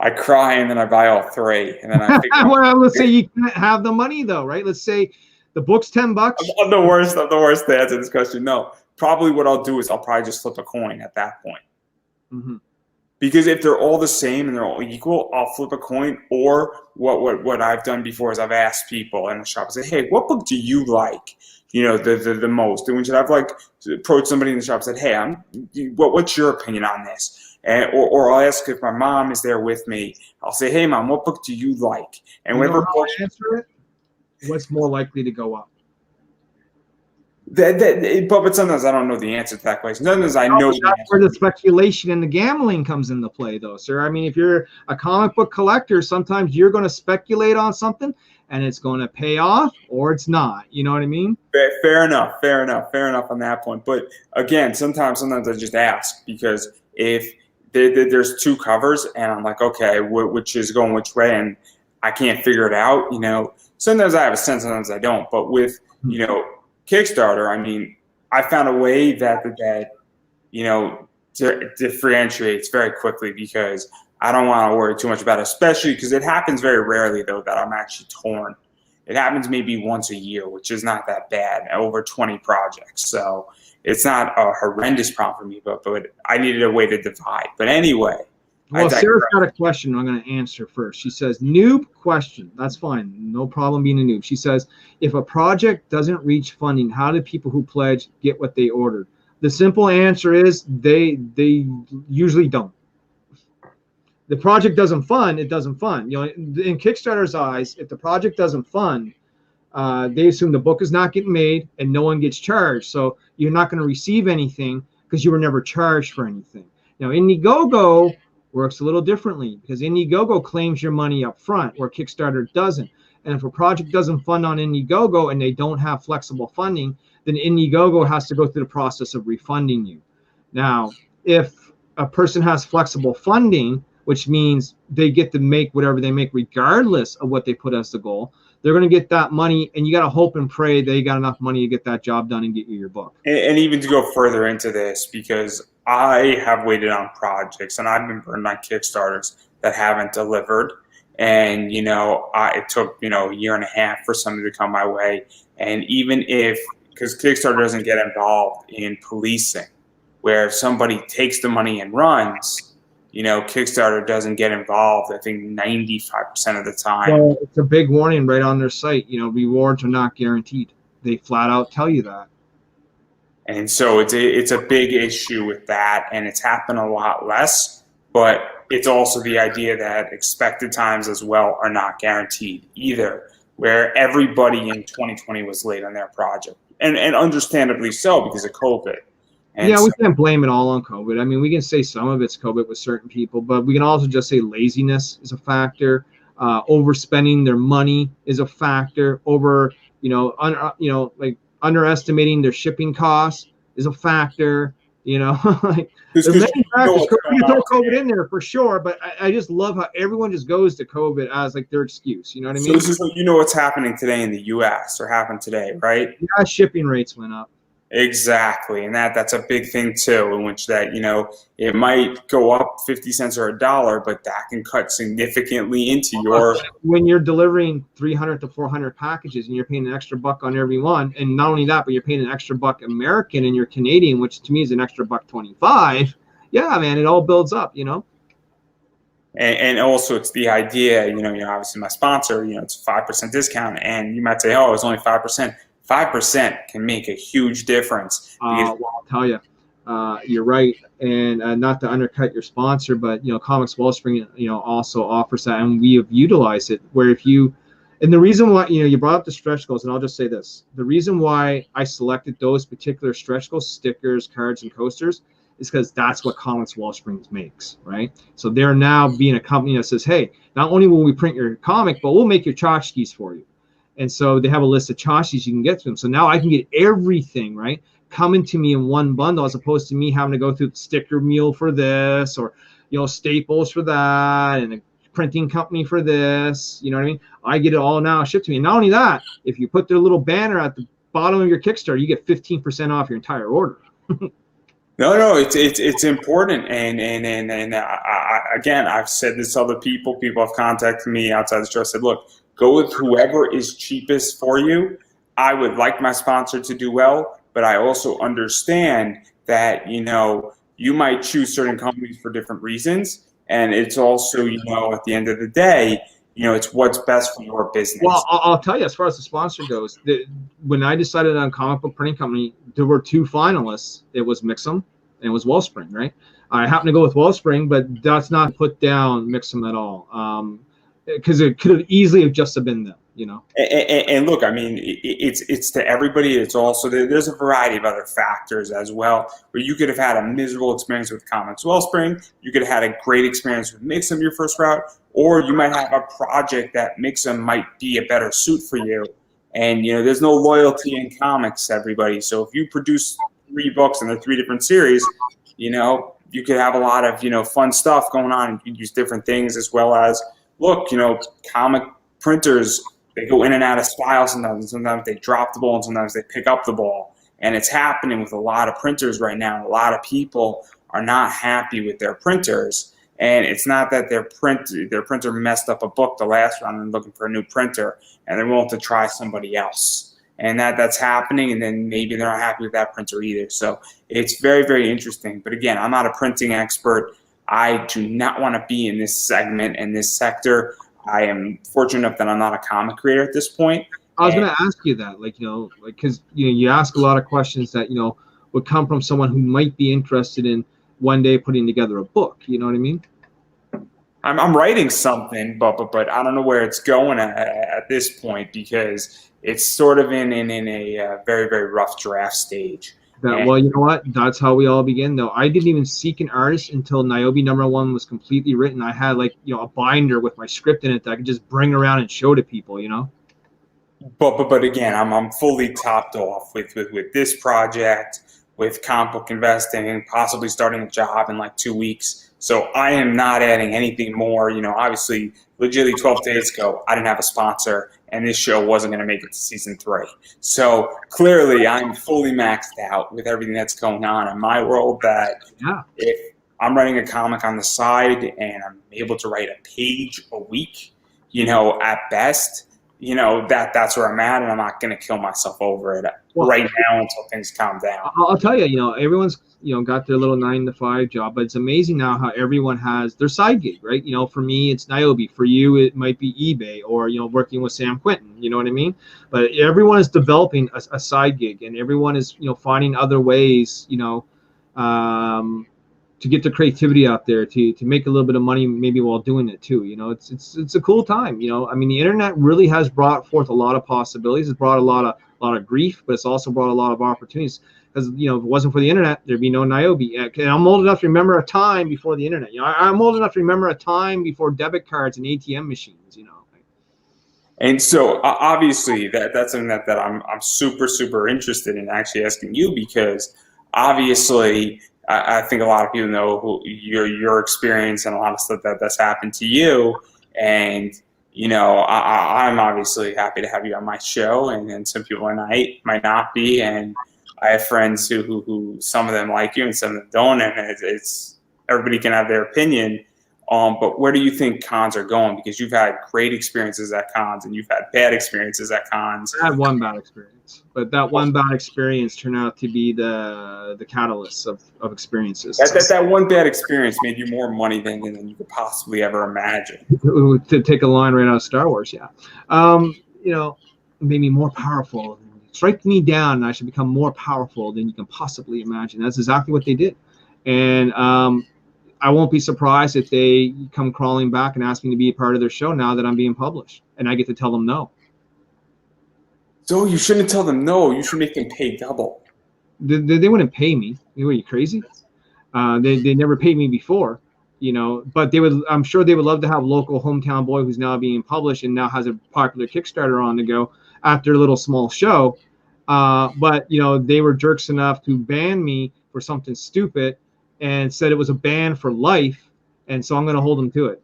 I cry and then I buy all 3. And then I figure well, let's say you can't have the money though, right? Let's say the book's $10. I'm the worst to answer this question. No, probably what I'll do is I'll probably just flip a coin at that point. Because if they're all the same and they're all equal, I'll flip a coin. Or what I've done before is I've asked people in the shop, I say, hey, what book do you like? The most. And when I've approached somebody in the shop and said, hey, what's your opinion on this? Or I'll ask if my mom is there with me. I'll say, hey, mom, what book do you like? And whenever I answer it, what's more likely to go up? But sometimes I don't know the answer to that question. Sometimes I know. That's where the speculation and the gambling comes into play, though, sir. I mean, if you're a comic book collector, sometimes you're going to speculate on something, and it's going to pay off, or it's not. You know what I mean? Fair enough on that point. But again, sometimes I just ask because if there's 2 covers, and I'm like, okay, which is going which way, and I can't figure it out. Sometimes I have a sense, sometimes I don't. But with Kickstarter, I mean, I found a way that differentiates very quickly because I don't want to worry too much about it, especially because it happens very rarely, though, that I'm actually torn. it happens maybe once a year, which is not that bad, over 20 projects. So it's not a horrendous problem for me, but I needed a way to divide. But anyway. Well, Sarah's got a question I'm going to answer first. She says, noob question. That's fine. No problem being a noob. She says, if a project doesn't reach funding, how do people who pledge get what they ordered? The simple answer is they usually don't. The project doesn't fund, it doesn't fund. You know, in Kickstarter's eyes, if the project doesn't fund, they assume the book is not getting made and no one gets charged. So you're not going to receive anything because you were never charged for anything. Now, Indiegogo works a little differently because Indiegogo claims your money up front where Kickstarter doesn't. And if a project doesn't fund on Indiegogo and they don't have flexible funding, then Indiegogo has to go through the process of refunding you. Now, if a person has flexible funding, which means they get to make whatever they make regardless of what they put as the goal, they're going to get that money, and you got to hope and pray they got enough money to get that job done and get you your book. And even to go further into this, because I have waited on projects, and I've been burned on Kickstarters that haven't delivered. And, you know, it took, you know, a year and a half for something to come my way. And even if, because Kickstarter doesn't get involved in policing, where if somebody takes the money and runs, you know, Kickstarter doesn't get involved, I think 95% of the time. Well, it's a big warning right on their site. You know, rewards are not guaranteed. They flat out tell you that. And so it's a big issue with that, and it's happened a lot less. But it's also the idea that expected times as well are not guaranteed either, where everybody in 2020 was late on their project. And understandably so because of COVID. And yeah, we can't blame it all on COVID. I mean, we can say some of it's COVID with certain people, but we can also just say laziness is a factor. Overspending their money is a factor. Like underestimating their shipping costs is a factor. You know, like there's many factors. You throw COVID in there for sure, but I just love how everyone just goes to COVID as like their excuse. You know what I mean? So this is, you know, what's happening today in the U.S. or happened today, right? Yeah, shipping rates went up. Exactly, and that's a big thing too, in which that, you know, it might go up 50 cents or $1, but that can cut significantly into your. When you're delivering 300 to 400 packages and you're paying an extra $1 on every one, and not only that, but you're paying an extra $1 American and you're Canadian, which to me is an extra $1.25. Yeah, man, it all builds up, you know. And also it's the idea, you know, obviously my sponsor, you know, it's a 5% discount, and you might say, oh, it's only 5%. 5% can make a huge difference. Well, I'll tell you, you're right. And not to undercut your sponsor, but, you know, Comics Wellspring, you know, also offers that, and we have utilized it where if you, and the reason why, you know, you brought up the stretch goals, and I'll just say this, the reason why I selected those particular stretch goals, stickers, cards, and coasters, is because that's what Comics Wellspring makes, right? So they're now being a company that says, hey, not only will we print your comic, but we'll make your tchotchkes for you. And so they have a list of tchotchkes you can get to them. So now I can get everything, right, coming to me in one bundle, as opposed to me having to go through the sticker mule for this, or, you know, Staples for that, and a printing company for this. You know what I mean? I get it all now shipped to me. And not only that, if you put their little banner at the bottom of your Kickstarter, you get 15% off your entire order. No, it's important, and again, I've said this to other people. People have contacted me outside the show. Said, look, go with whoever is cheapest for you. I would like my sponsor to do well, but I also understand that, you know, you might choose certain companies for different reasons, and it's also, you know, at the end of the day, you know, it's what's best for your business. Well, I'll tell you, as far as the sponsor goes, when I decided on comic book printing company, there were two finalists. It was Mix'em and it was Wellspring, right? I happened to go with Wellspring, but that's not put down Mix'em at all, because it could have easily have just been them, you know. And look, I mean, it's to everybody. It's also there's a variety of other factors as well, where you could have had a miserable experience with Comics Wellspring. You could have had a great experience with Mix'em your first route, or you might have a project that Mix'em might be a better suit for you. And, you know, there's no loyalty in comics, everybody. So if you produce 3 books and they're 3 different series, you know, you could have a lot of, you know, fun stuff going on, and you can use different things, as well as, look, you know, comic printers, they go in and out of style sometimes, and sometimes they drop the ball, and sometimes they pick up the ball. And it's happening with a lot of printers right now. A lot of people are not happy with their printers. And it's not that their printer messed up a book the last round and looking for a new printer, and they're willing to try somebody else. And that's happening, and then maybe they're not happy with that printer either. So it's very, very interesting. But again, I'm not a printing expert. I do not want to be in this segment and this sector. I am fortunate enough that I'm not a comic creator at this point. I was going to ask you that, because you ask a lot of questions that would come from someone who might be interested in one day putting together a book. You know what I mean? I'm writing something, but I don't know where it's going at this point, because it's sort of in a very, very rough draft stage. Well, you know what? That's how we all begin, though. I didn't even seek an artist until Niobe #1 was completely written. I had a binder with my script in it that I could just bring around and show to people. But again, I'm fully topped off with this project, with comic book investing, possibly starting a job in like 2 weeks. So I am not adding anything more. Obviously, legitimately 12 days ago, I didn't have a sponsor, and this show wasn't going to make it to season 3. So clearly, I'm fully maxed out with everything that's going on in my world. That if I'm writing a comic on the side and I'm able to write a page a week, at best, that's where I'm at, and I'm not going to kill myself over it right now until things calm down. I'll tell you, everyone's got their little 9-to-5 job, but it's amazing now how everyone has their side gig, right? For me, it's Niobe. For you, it might be eBay, or working with Sam Quinton. You know what I mean? But everyone is developing a side gig, and everyone is finding other ways, to get the creativity out there, to make a little bit of money maybe while doing it too. It's a cool time. I mean, the internet really has brought forth a lot of possibilities. It's brought a lot of grief, but it's also brought a lot of opportunities. Because if it wasn't for the internet, there'd be no Niobe. And I'm old enough to remember a time before the internet. I'm old enough to remember a time before debit cards and ATM machines. And so obviously that's something that I'm super, super interested in actually asking you, because obviously I think a lot of people know your experience and a lot of stuff that's happened to you. And, I'm obviously happy to have you on my show, and some people might not be. And I have friends who some of them like you and some of them don't. And it's everybody can have their opinion. But where do you think cons are going? Because you've had great experiences at cons, and you've had bad experiences at cons. I had one bad experience, but that one bad experience turned out to be the catalyst of experiences. That one bad experience made you more money than you could possibly ever imagine. To take a line right out of Star Wars, yeah. Made me more powerful. Strike me down, and I should become more powerful than you can possibly imagine. That's exactly what they did. And I won't be surprised if they come crawling back and ask me to be a part of their show now that I'm being published, and I get to tell them no. So you shouldn't tell them no. You should make them pay double. They wouldn't pay me. Were you crazy? They never paid me before, but they would. I'm sure they would love to have local hometown boy who's now being published and now has a popular Kickstarter on the go after a little small show. But they were jerks enough to ban me for something stupid, and said it was a ban for life, and so I'm going to hold them to it.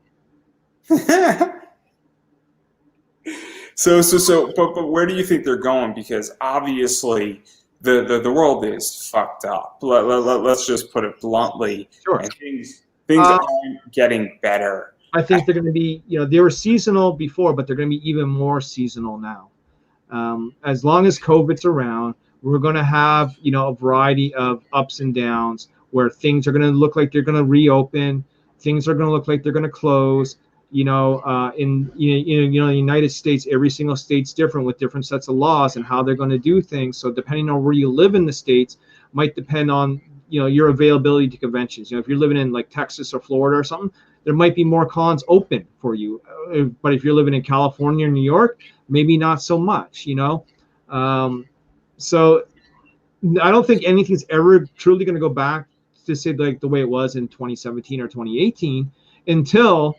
But where do you think they're going? Because obviously the world is fucked up. Let's just put it bluntly. Sure. And things aren't getting better. I think they're going to be, they were seasonal before, but they're going to be even more seasonal now. As long as COVID's around, we're going to have, a variety of ups and downs, where things are going to look like they're going to reopen, things are going to look like they're going to close. In the United States, every single state's different with different sets of laws and how they're going to do things. So depending on where you live in the states, might depend on your availability to conventions. If you're living in like Texas or Florida or something, there might be more cons open for you. But if you're living in California or New York, maybe not so much. So I don't think anything's ever truly going to go back to say like the way it was in 2017 or 2018 until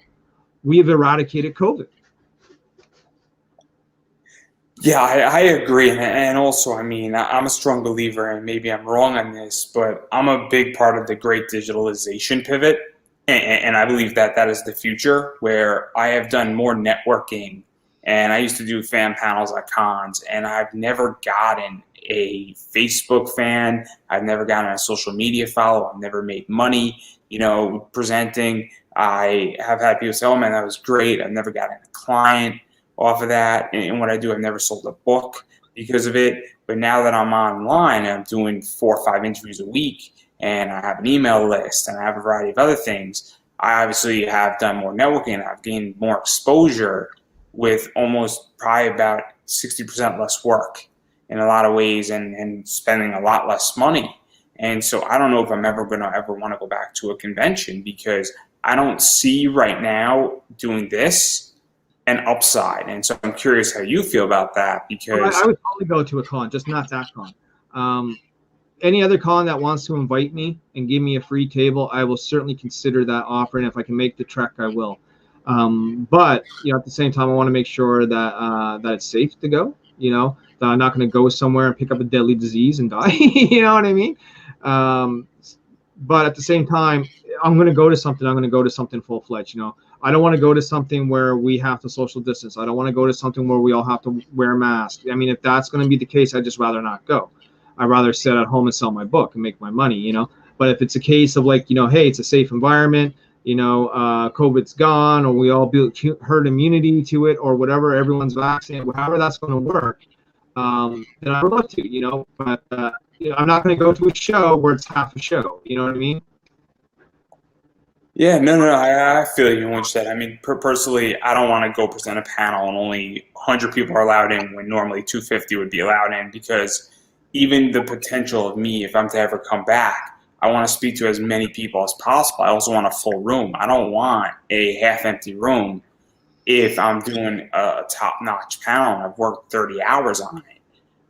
we have eradicated COVID. Yeah, I agree. And also, I mean, I'm a strong believer, and maybe I'm wrong on this, but I'm a big part of the great digitalization pivot. And I believe that is the future, where I have done more networking, and I used to do fan panels at cons, and I've never gotten a Facebook fan. I've never gotten a social media follow. I've never made money, presenting. I have had people say, oh man, that was great. I've never gotten a client off of that. And what I do, I've never sold a book because of it. But now that I'm online and I'm doing 4 or 5 interviews a week, and I have an email list and I have a variety of other things, I obviously have done more networking. I've gained more exposure with almost probably about 60% less work in a lot of ways, and spending a lot less money. And so I don't know if I'm ever going to want to go back to a convention, because I don't see right now doing this an upside. And so I'm curious how you feel about that, because I would probably go to a con, just not that con. Any other con that wants to invite me and give me a free table, I will certainly consider that offer, and if I can make the trek, I will. But at the same time, I want to make sure that that it's safe to go. That I'm not going to go somewhere and pick up a deadly disease and die. You know what I mean? But at the same time, I'm going to go to something. I'm going to go to something full-fledged. I don't want to go to something where we have to social distance. I don't want to go to something where we all have to wear masks. I mean, if that's going to be the case, I'd just rather not go. I'd rather sit at home and sell my book and make my money. But if it's a case of hey, it's a safe environment, COVID's gone, or we all build herd immunity to it, or whatever, everyone's vaccinated, however that's going to work, then I would love to, but I'm not going to go to a show where it's half a show. You know what I mean? Yeah, no, I feel you when you said. I mean, personally, I don't want to go present a panel and only 100 people are allowed in when normally 250 would be allowed in, because even the potential of me, if I'm to ever come back, I want to speak to as many people as possible. I also want a full room. I don't want a half-empty room if I'm doing a top-notch panel and I've worked 30 hours on it.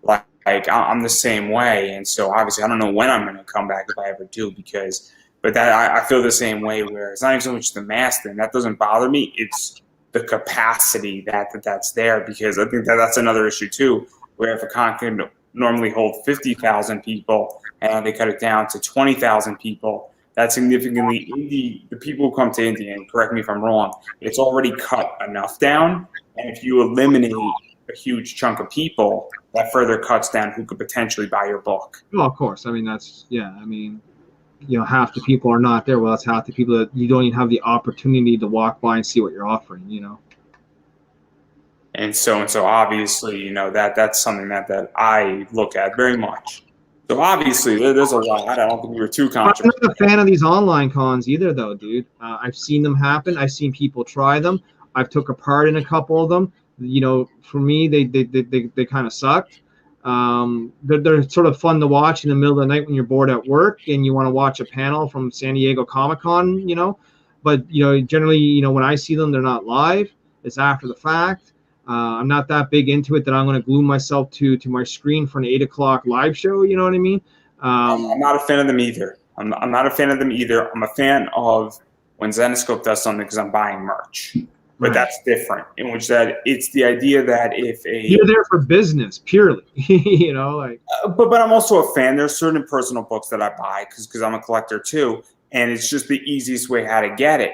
Like I'm the same way, and so obviously I don't know when I'm going to come back, if I ever do, but that I feel the same way, where it's not even so much the mask thing. That doesn't bother me. It's the capacity that's there, because I think that's another issue too, where if a con can normally hold 50,000 people and they cut it down to 20,000 people, that significantly, the people who come to India, and correct me if I'm wrong, it's already cut enough down. And if you eliminate a huge chunk of people, that further cuts down who could potentially buy your book. Well, of course. I mean, half the people are not there. Well, that's half the people that you don't even have the opportunity to walk by and see what you're offering, And so obviously, that's something that I look at very much. So obviously, there's a lot. I don't think we were too controversial. I'm not a fan of these online cons either, though, dude. I've seen them happen. I've seen people try them. I've took a part in a couple of them. For me, they kind of sucked. They're sort of fun to watch in the middle of the night when you're bored at work and you want to watch a panel from San Diego Comic-Con, But, generally, when I see them, they're not live. It's after the fact. I'm not that big into it that I'm going to glue myself to my screen for an 8 o'clock live show. You know what I mean? I'm not a fan of them either. I'm not a fan of them either. I'm a fan of when Zenescope does something because I'm buying merch. But that's different, in which that it's the idea that if you're there for business purely, But I'm also a fan. There's certain personal books that I buy because I'm a collector too, and it's just the easiest way how to get it.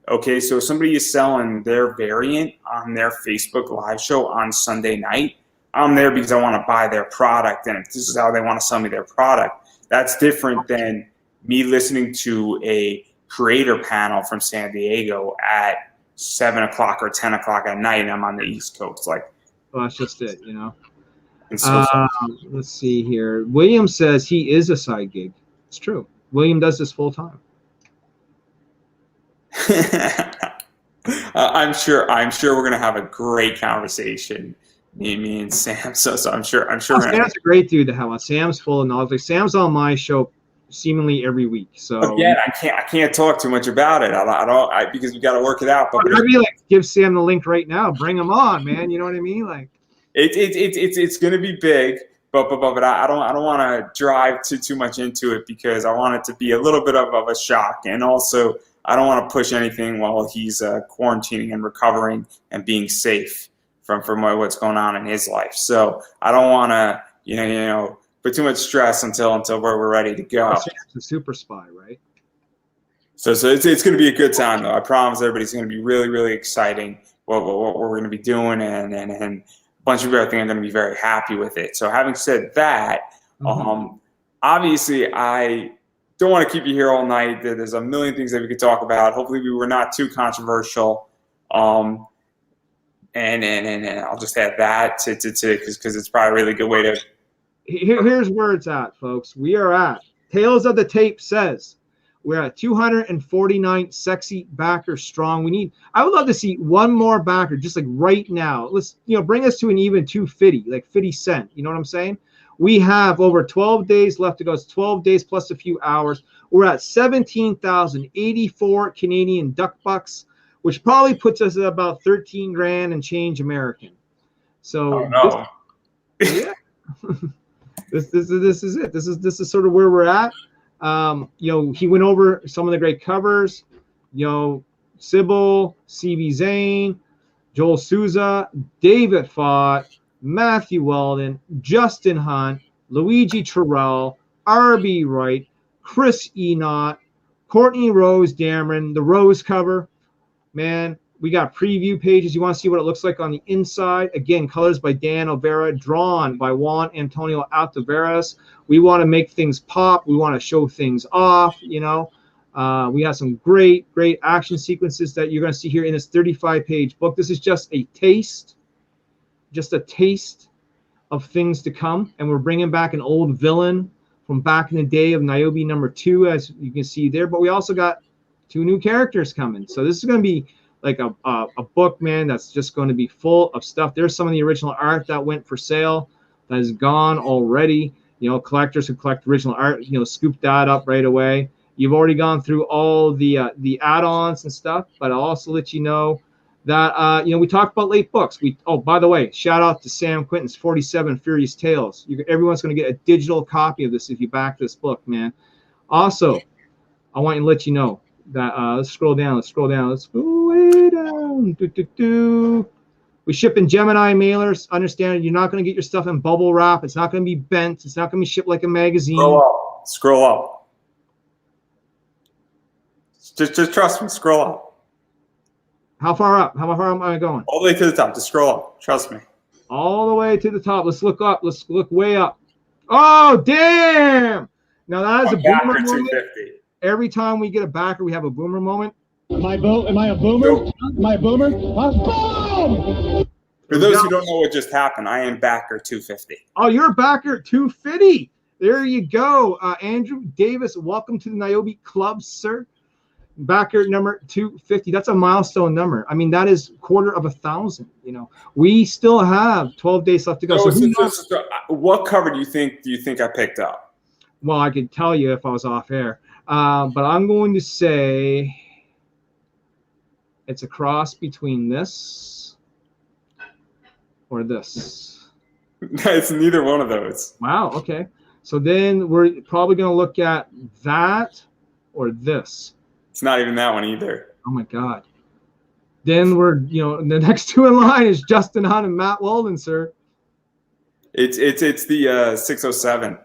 Okay, so if somebody is selling their variant on their Facebook live show on Sunday night, I'm there because I want to buy their product, and if this is how they want to sell me their product, that's different than me listening to a creator panel from San Diego at 7 o'clock or 10 o'clock at night, and I'm on the East Coast. Well, that's just it, And so let's see here. William says he is a side gig. It's true. William does this full time. I'm sure we're gonna have a great conversation, me and Sam. So I'm sure. Sam's a great dude to have on. Sam's full of knowledge. Like, Sam's on my show seemingly every week. So again, I can't talk too much about it. Because we got to work it out. But I'd be like, give Sam the link right now. Bring him on, man. You know what I mean? Like, it's gonna be big. But I don't want to drive too much into it, because I want it to be a little bit of a shock, and also I don't want to push anything while he's quarantining and recovering and being safe from what's going on in his life. So I don't want to put too much stress until we're ready to go. It's a super spy, right? So it's going to be a good time, though. I promise everybody's going to be really, really exciting what we're going to be doing, and a bunch of people, I think, are going to be very happy with it. So having said that, obviously I don't want to keep you here all night. There's a million things that we could talk about. Hopefully we were not too controversial. And I'll just add that to because it's probably a really good way to. Here's where it's at, folks. We are at Tales of the Tape says we're at 249 sexy backers strong. I would love to see one more backer just like right now. Let's bring us to an even 250, like 50 cent. You know what I'm saying? We have over 12 days left to go. It's 12 days plus a few hours. We're at 17,084 Canadian duck bucks, which probably puts us at about 13 grand and change American. So yeah. This is it. This is sort of where we're at. He went over some of the great covers. Sybil, CV Zane, Joel Souza, David Fott, Matthew Weldon, Justin Hunt, Luigi Terrell, R.B. Wright, Chris Enoch, Courtney Rose Dameron, the Rose cover. Man, we got preview pages. You want to see what it looks like on the inside. Again, colors by Dan Olvera, drawn by Juan Antonio Altaveras. We want to make things pop. We want to show things off, We have some great action sequences that you're going to see here in this 35-page book. This is just a taste of things to come. And we're bringing back an old villain from back in the day of Niobe #2, as you can see there. But we also got 2 new characters coming. So this is going to be like a book, man, that's just going to be full of stuff. There's some of the original art that went for sale that is gone already. Collectors who collect original art, scoop that up right away. You've already gone through all the add-ons and stuff, but I'll also let you know that we talked about late books. By the way, shout out to Sam Quinton's 47 Furious Tales. Everyone's going to get a digital copy of this if you back this book, man. Also, I want to let you know that let's scroll down. Let's go way down. We ship in Gemini mailers. Understand, you're not going to get your stuff in bubble wrap. It's not going to be bent. It's not going to be shipped like a magazine. Scroll up. Just trust me. Scroll up. How far up? How far am I going? All the way to the top. Just scroll up. Trust me. All the way to the top. Let's look up. Let's look way up. Oh, damn! Now that is a boomer moment. Every time we get a backer, we have a boomer moment. Am I a boomer? Am I a boomer? Boom! For those who don't know what just happened, I am backer 250. Oh, you're a backer 250. There you go. Andrew Davis, welcome to the Niobe Club, sir. Backer number 250. That's a milestone number. I mean, that is 250,000. We still have 12 days left to go. So what cover do you think I picked up? Well, I could tell you if I was off air, but I'm going to say it's a cross between this or this. It's neither one of those. Wow. Okay. So then we're probably going to look at that or this. It's not even that one either. Oh my God. Then we're, the next 2 in line is Justin Hunt and Matt Weldon, sir. It's the 607.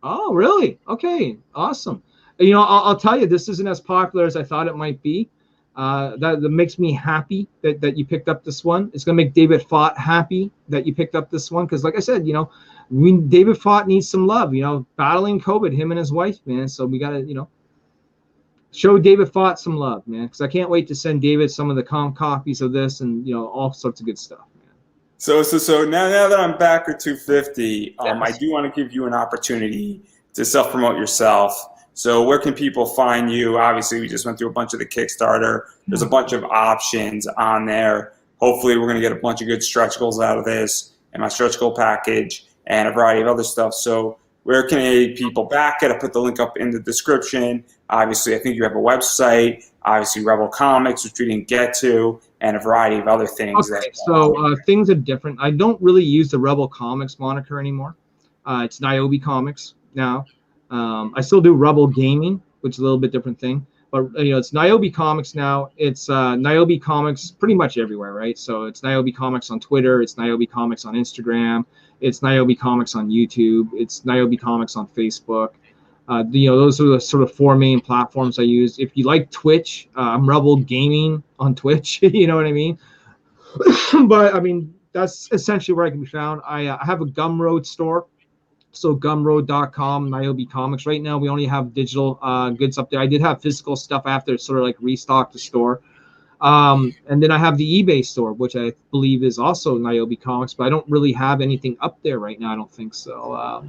Oh, really? Okay. Awesome. I'll tell you, this isn't as popular as I thought it might be. That makes me happy that you picked up this one. It's going to make David Fott happy that you picked up this one. Because like I said, David Fott needs some love, battling COVID, him and his wife, man. So we got to, show David Fott some love, man. Because I can't wait to send David some of the copies of this and, all sorts of good stuff, man. So now that I'm backer 250, I do want to give you an opportunity to self-promote yourself. So where can people find you? Obviously, we just went through a bunch of the Kickstarter. There's a bunch of options on there. Hopefully, we're going to get a bunch of good stretch goals out of this and my stretch goal package and a variety of other stuff. So where can people back it? I put the link up in the description. Obviously, I think you have a website. Obviously, Rebel Comics, which we didn't get to, and a variety of other things. Okay, so things are different. I don't really use the Rebel Comics moniker anymore. It's Niobe Comics now. I still do Rebel Gaming, which is a little bit different thing. But, it's Niobe Comics now. It's Niobe Comics pretty much everywhere, right? So it's Niobe Comics on Twitter. It's Niobe Comics on Instagram. It's Niobe Comics on YouTube. It's Niobe Comics on Facebook. Those are the sort of 4 main platforms I use. If you like Twitch, I'm Rebel Gaming on Twitch. You know what I mean? But, I mean, that's essentially where I can be found. I have a Gumroad store. So gumroad.com, Niobe Comics. Right now, we only have digital goods up there. I did have physical stuff after sort of like restock the store. And then I have the eBay store, which I believe is also Niobe Comics, but I don't really have anything up there right now. I don't think so.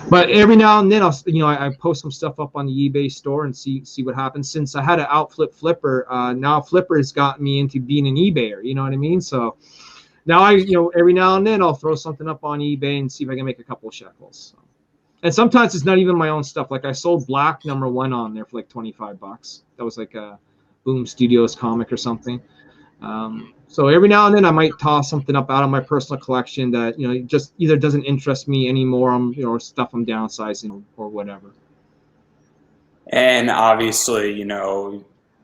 But every now and then, I post some stuff up on the eBay store and see what happens. Since I had an outflip Flipper, now Flipper has gotten me into being an eBayer. You know what I mean? So now every now and then I'll throw something up on eBay and see if I can make a couple of shekels. So. And sometimes it's not even my own stuff. Like I sold Black #1 on there for like $25. That was like a Boom Studios comic or something. So every now and then I might toss something up out of my personal collection that just either doesn't interest me anymore, or stuff I'm downsizing or whatever. And obviously,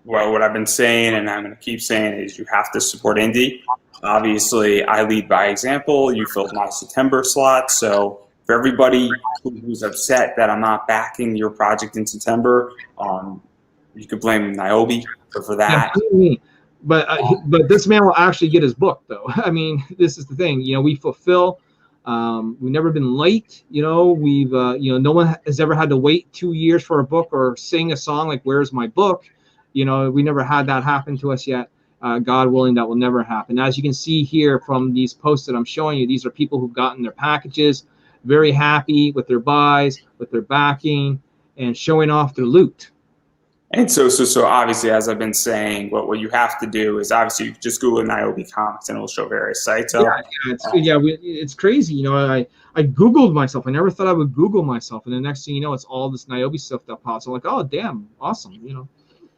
what I've been saying and I'm going to keep saying is you have to support indie. Obviously, I lead by example. You filled my September slot, so for everybody who's upset that I'm not backing your project in September, you could blame Niobe for that. Yeah, but this man will actually get his book, though. I mean, this is the thing. We fulfill. We've never been late. We've no one has ever had to wait 2 years for a book or sing a song like "Where's My Book." We never had that happen to us yet. God willing, that will never happen. As you can see here from these posts that I'm showing you, these are people who've gotten their packages, very happy with their buys, with their backing, and showing off their loot. And so obviously, as I've been saying, what you have to do is obviously just Google Niobe Comics and it'll show various sites. It's crazy. I Googled myself. I never thought I would Google myself, and the next thing you know, it's all this Niobe stuff that pops. I'm like, oh damn, awesome.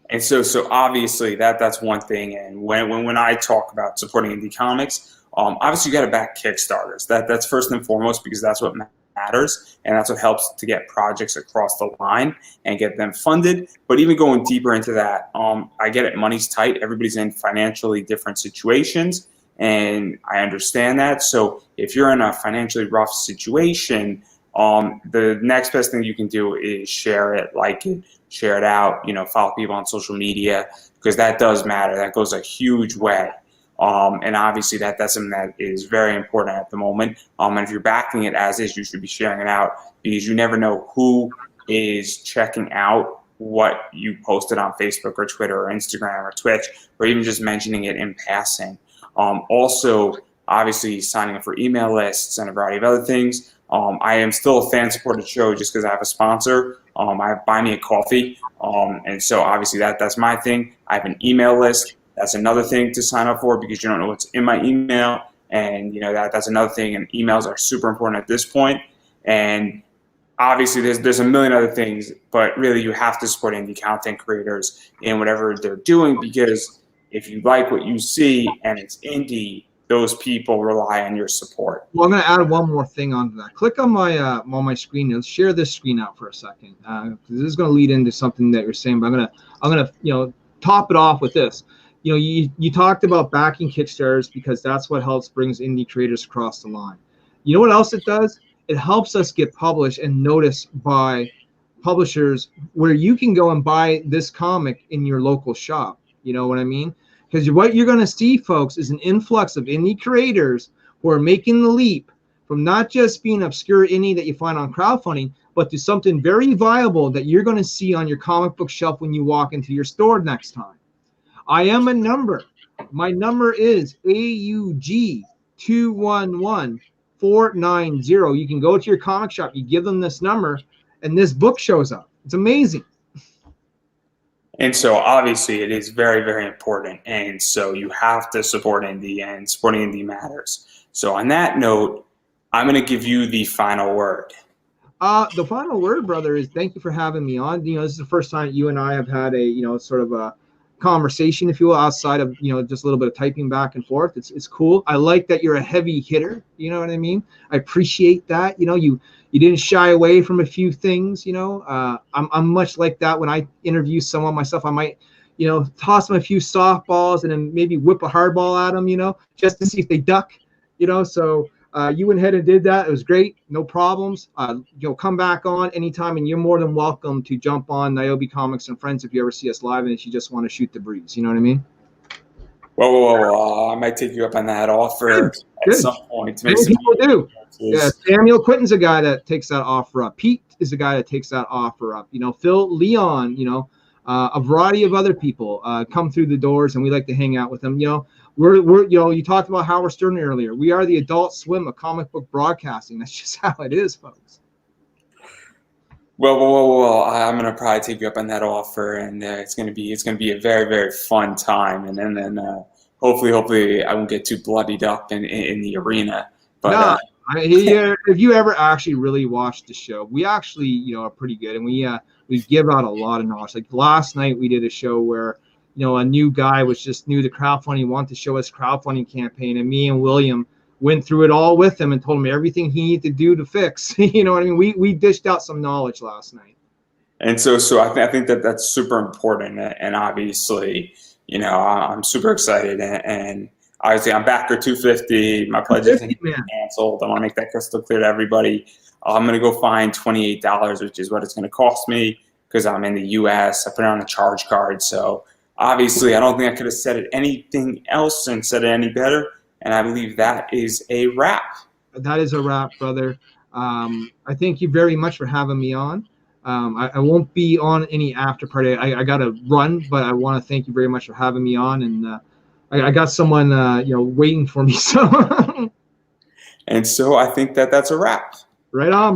And so obviously that's one thing. And when I talk about supporting indie comics, obviously you got to back Kickstarters. That's first and foremost, because that's what matters, and that's what helps to get projects across the line and get them funded. But even going deeper into that, I get it, money's tight. Everybody's in financially different situations, and I understand that. So if you're in a financially rough situation, the next best thing you can do is share it, like it, share it out, follow people on social media, because that does matter. That goes a huge way. And obviously that's something that is very important at the moment. And if you're backing it as is, you should be sharing it out, because you never know who is checking out what you posted on Facebook or Twitter or Instagram or Twitch, or even just mentioning it in passing. Also, obviously signing up for email lists and a variety of other things. I am still a fan-supported show just because I have a sponsor. I have Buy Me a Coffee. And so obviously that's my thing. I have an email list. That's another thing to sign up for, because you don't know what's in my email. And that's another thing. And emails are super important at this point. And obviously there's a million other things, but really you have to support indie content creators in whatever they're doing, because if you like what you see and it's indie, those people rely on your support. Well, I'm going to add one more thing onto that. Click on my screen. Let's share this screen out for a second. This is going to lead into something that you're saying, but I'm going to top it off with this. You talked about backing Kickstarters because that's what brings indie creators across the line. You know what else it does? It helps us get published and noticed by publishers, where you can go and buy this comic in your local shop. You know what I mean? Because what you're going to see, folks, is an influx of indie creators who are making the leap from not just being obscure indie that you find on crowdfunding, but to something very viable that you're going to see on your comic book shelf when you walk into your store next time. I am a number. My number is AUG 211490. You can go to your comic shop, you give them this number, and this book shows up. It's amazing. And so obviously it is very, very important. And so you have to support indie, and supporting indie matters. So on that note, I'm going to give you the final word. The final word, brother, is thank you for having me on. This is the first time you and I have had a, sort of a conversation, if you will, outside of, just a little bit of typing back and forth. It's cool. I like that you're a heavy hitter. You know what I mean? I appreciate that. You didn't shy away from a few things. I'm much like that. When I interview someone myself, I might, toss them a few softballs and then maybe whip a hard ball at them, just to see if they duck, so you went ahead and did that. It was great. No problems. Come back on anytime, and you're more than welcome to jump on Niobe Comics and Friends if you ever see us live and if you just want to shoot the breeze. You know what I mean? Well, I might take you up on that offer at some point to make some people do. Yeah, appearances. Samuel Quinton's a guy that takes that offer up. Pete is a guy that takes that offer up. Phil Leon, a variety of other people come through the doors, and we like to hang out with them. We're you talked about Howard Stern earlier. We are the Adult Swim of comic book broadcasting. That's just how it is, folks. Well, I'm gonna probably take you up on that offer, and it's gonna be a very, very fun time, and then hopefully I won't get too bloodied up in the arena. But if you ever actually really watch the show, we actually are pretty good, and we give out a lot of knowledge. Like last night, we did a show where a new guy was just new to crowdfunding, wanted to show us crowdfunding campaign, and me and William went through it all with him and told him everything he needed to do to fix. You know what I mean? We dished out some knowledge last night. And so I think that's super important, and obviously, I'm super excited, and obviously I'm backer 250. My pledge isn't canceled. I want to make that crystal clear to everybody. I'm going to go find $28, which is what it's going to cost me because I'm in the U.S. I put it on a charge card. So obviously I don't think I could have said it anything else and said it any better. And I believe that is a wrap. That is a wrap, brother. I thank you very much for having me on. I won't be on any after party. I got to run, but I want to thank you very much for having me on. And I got someone waiting for me. So and so I think that's a wrap. Right on, bro.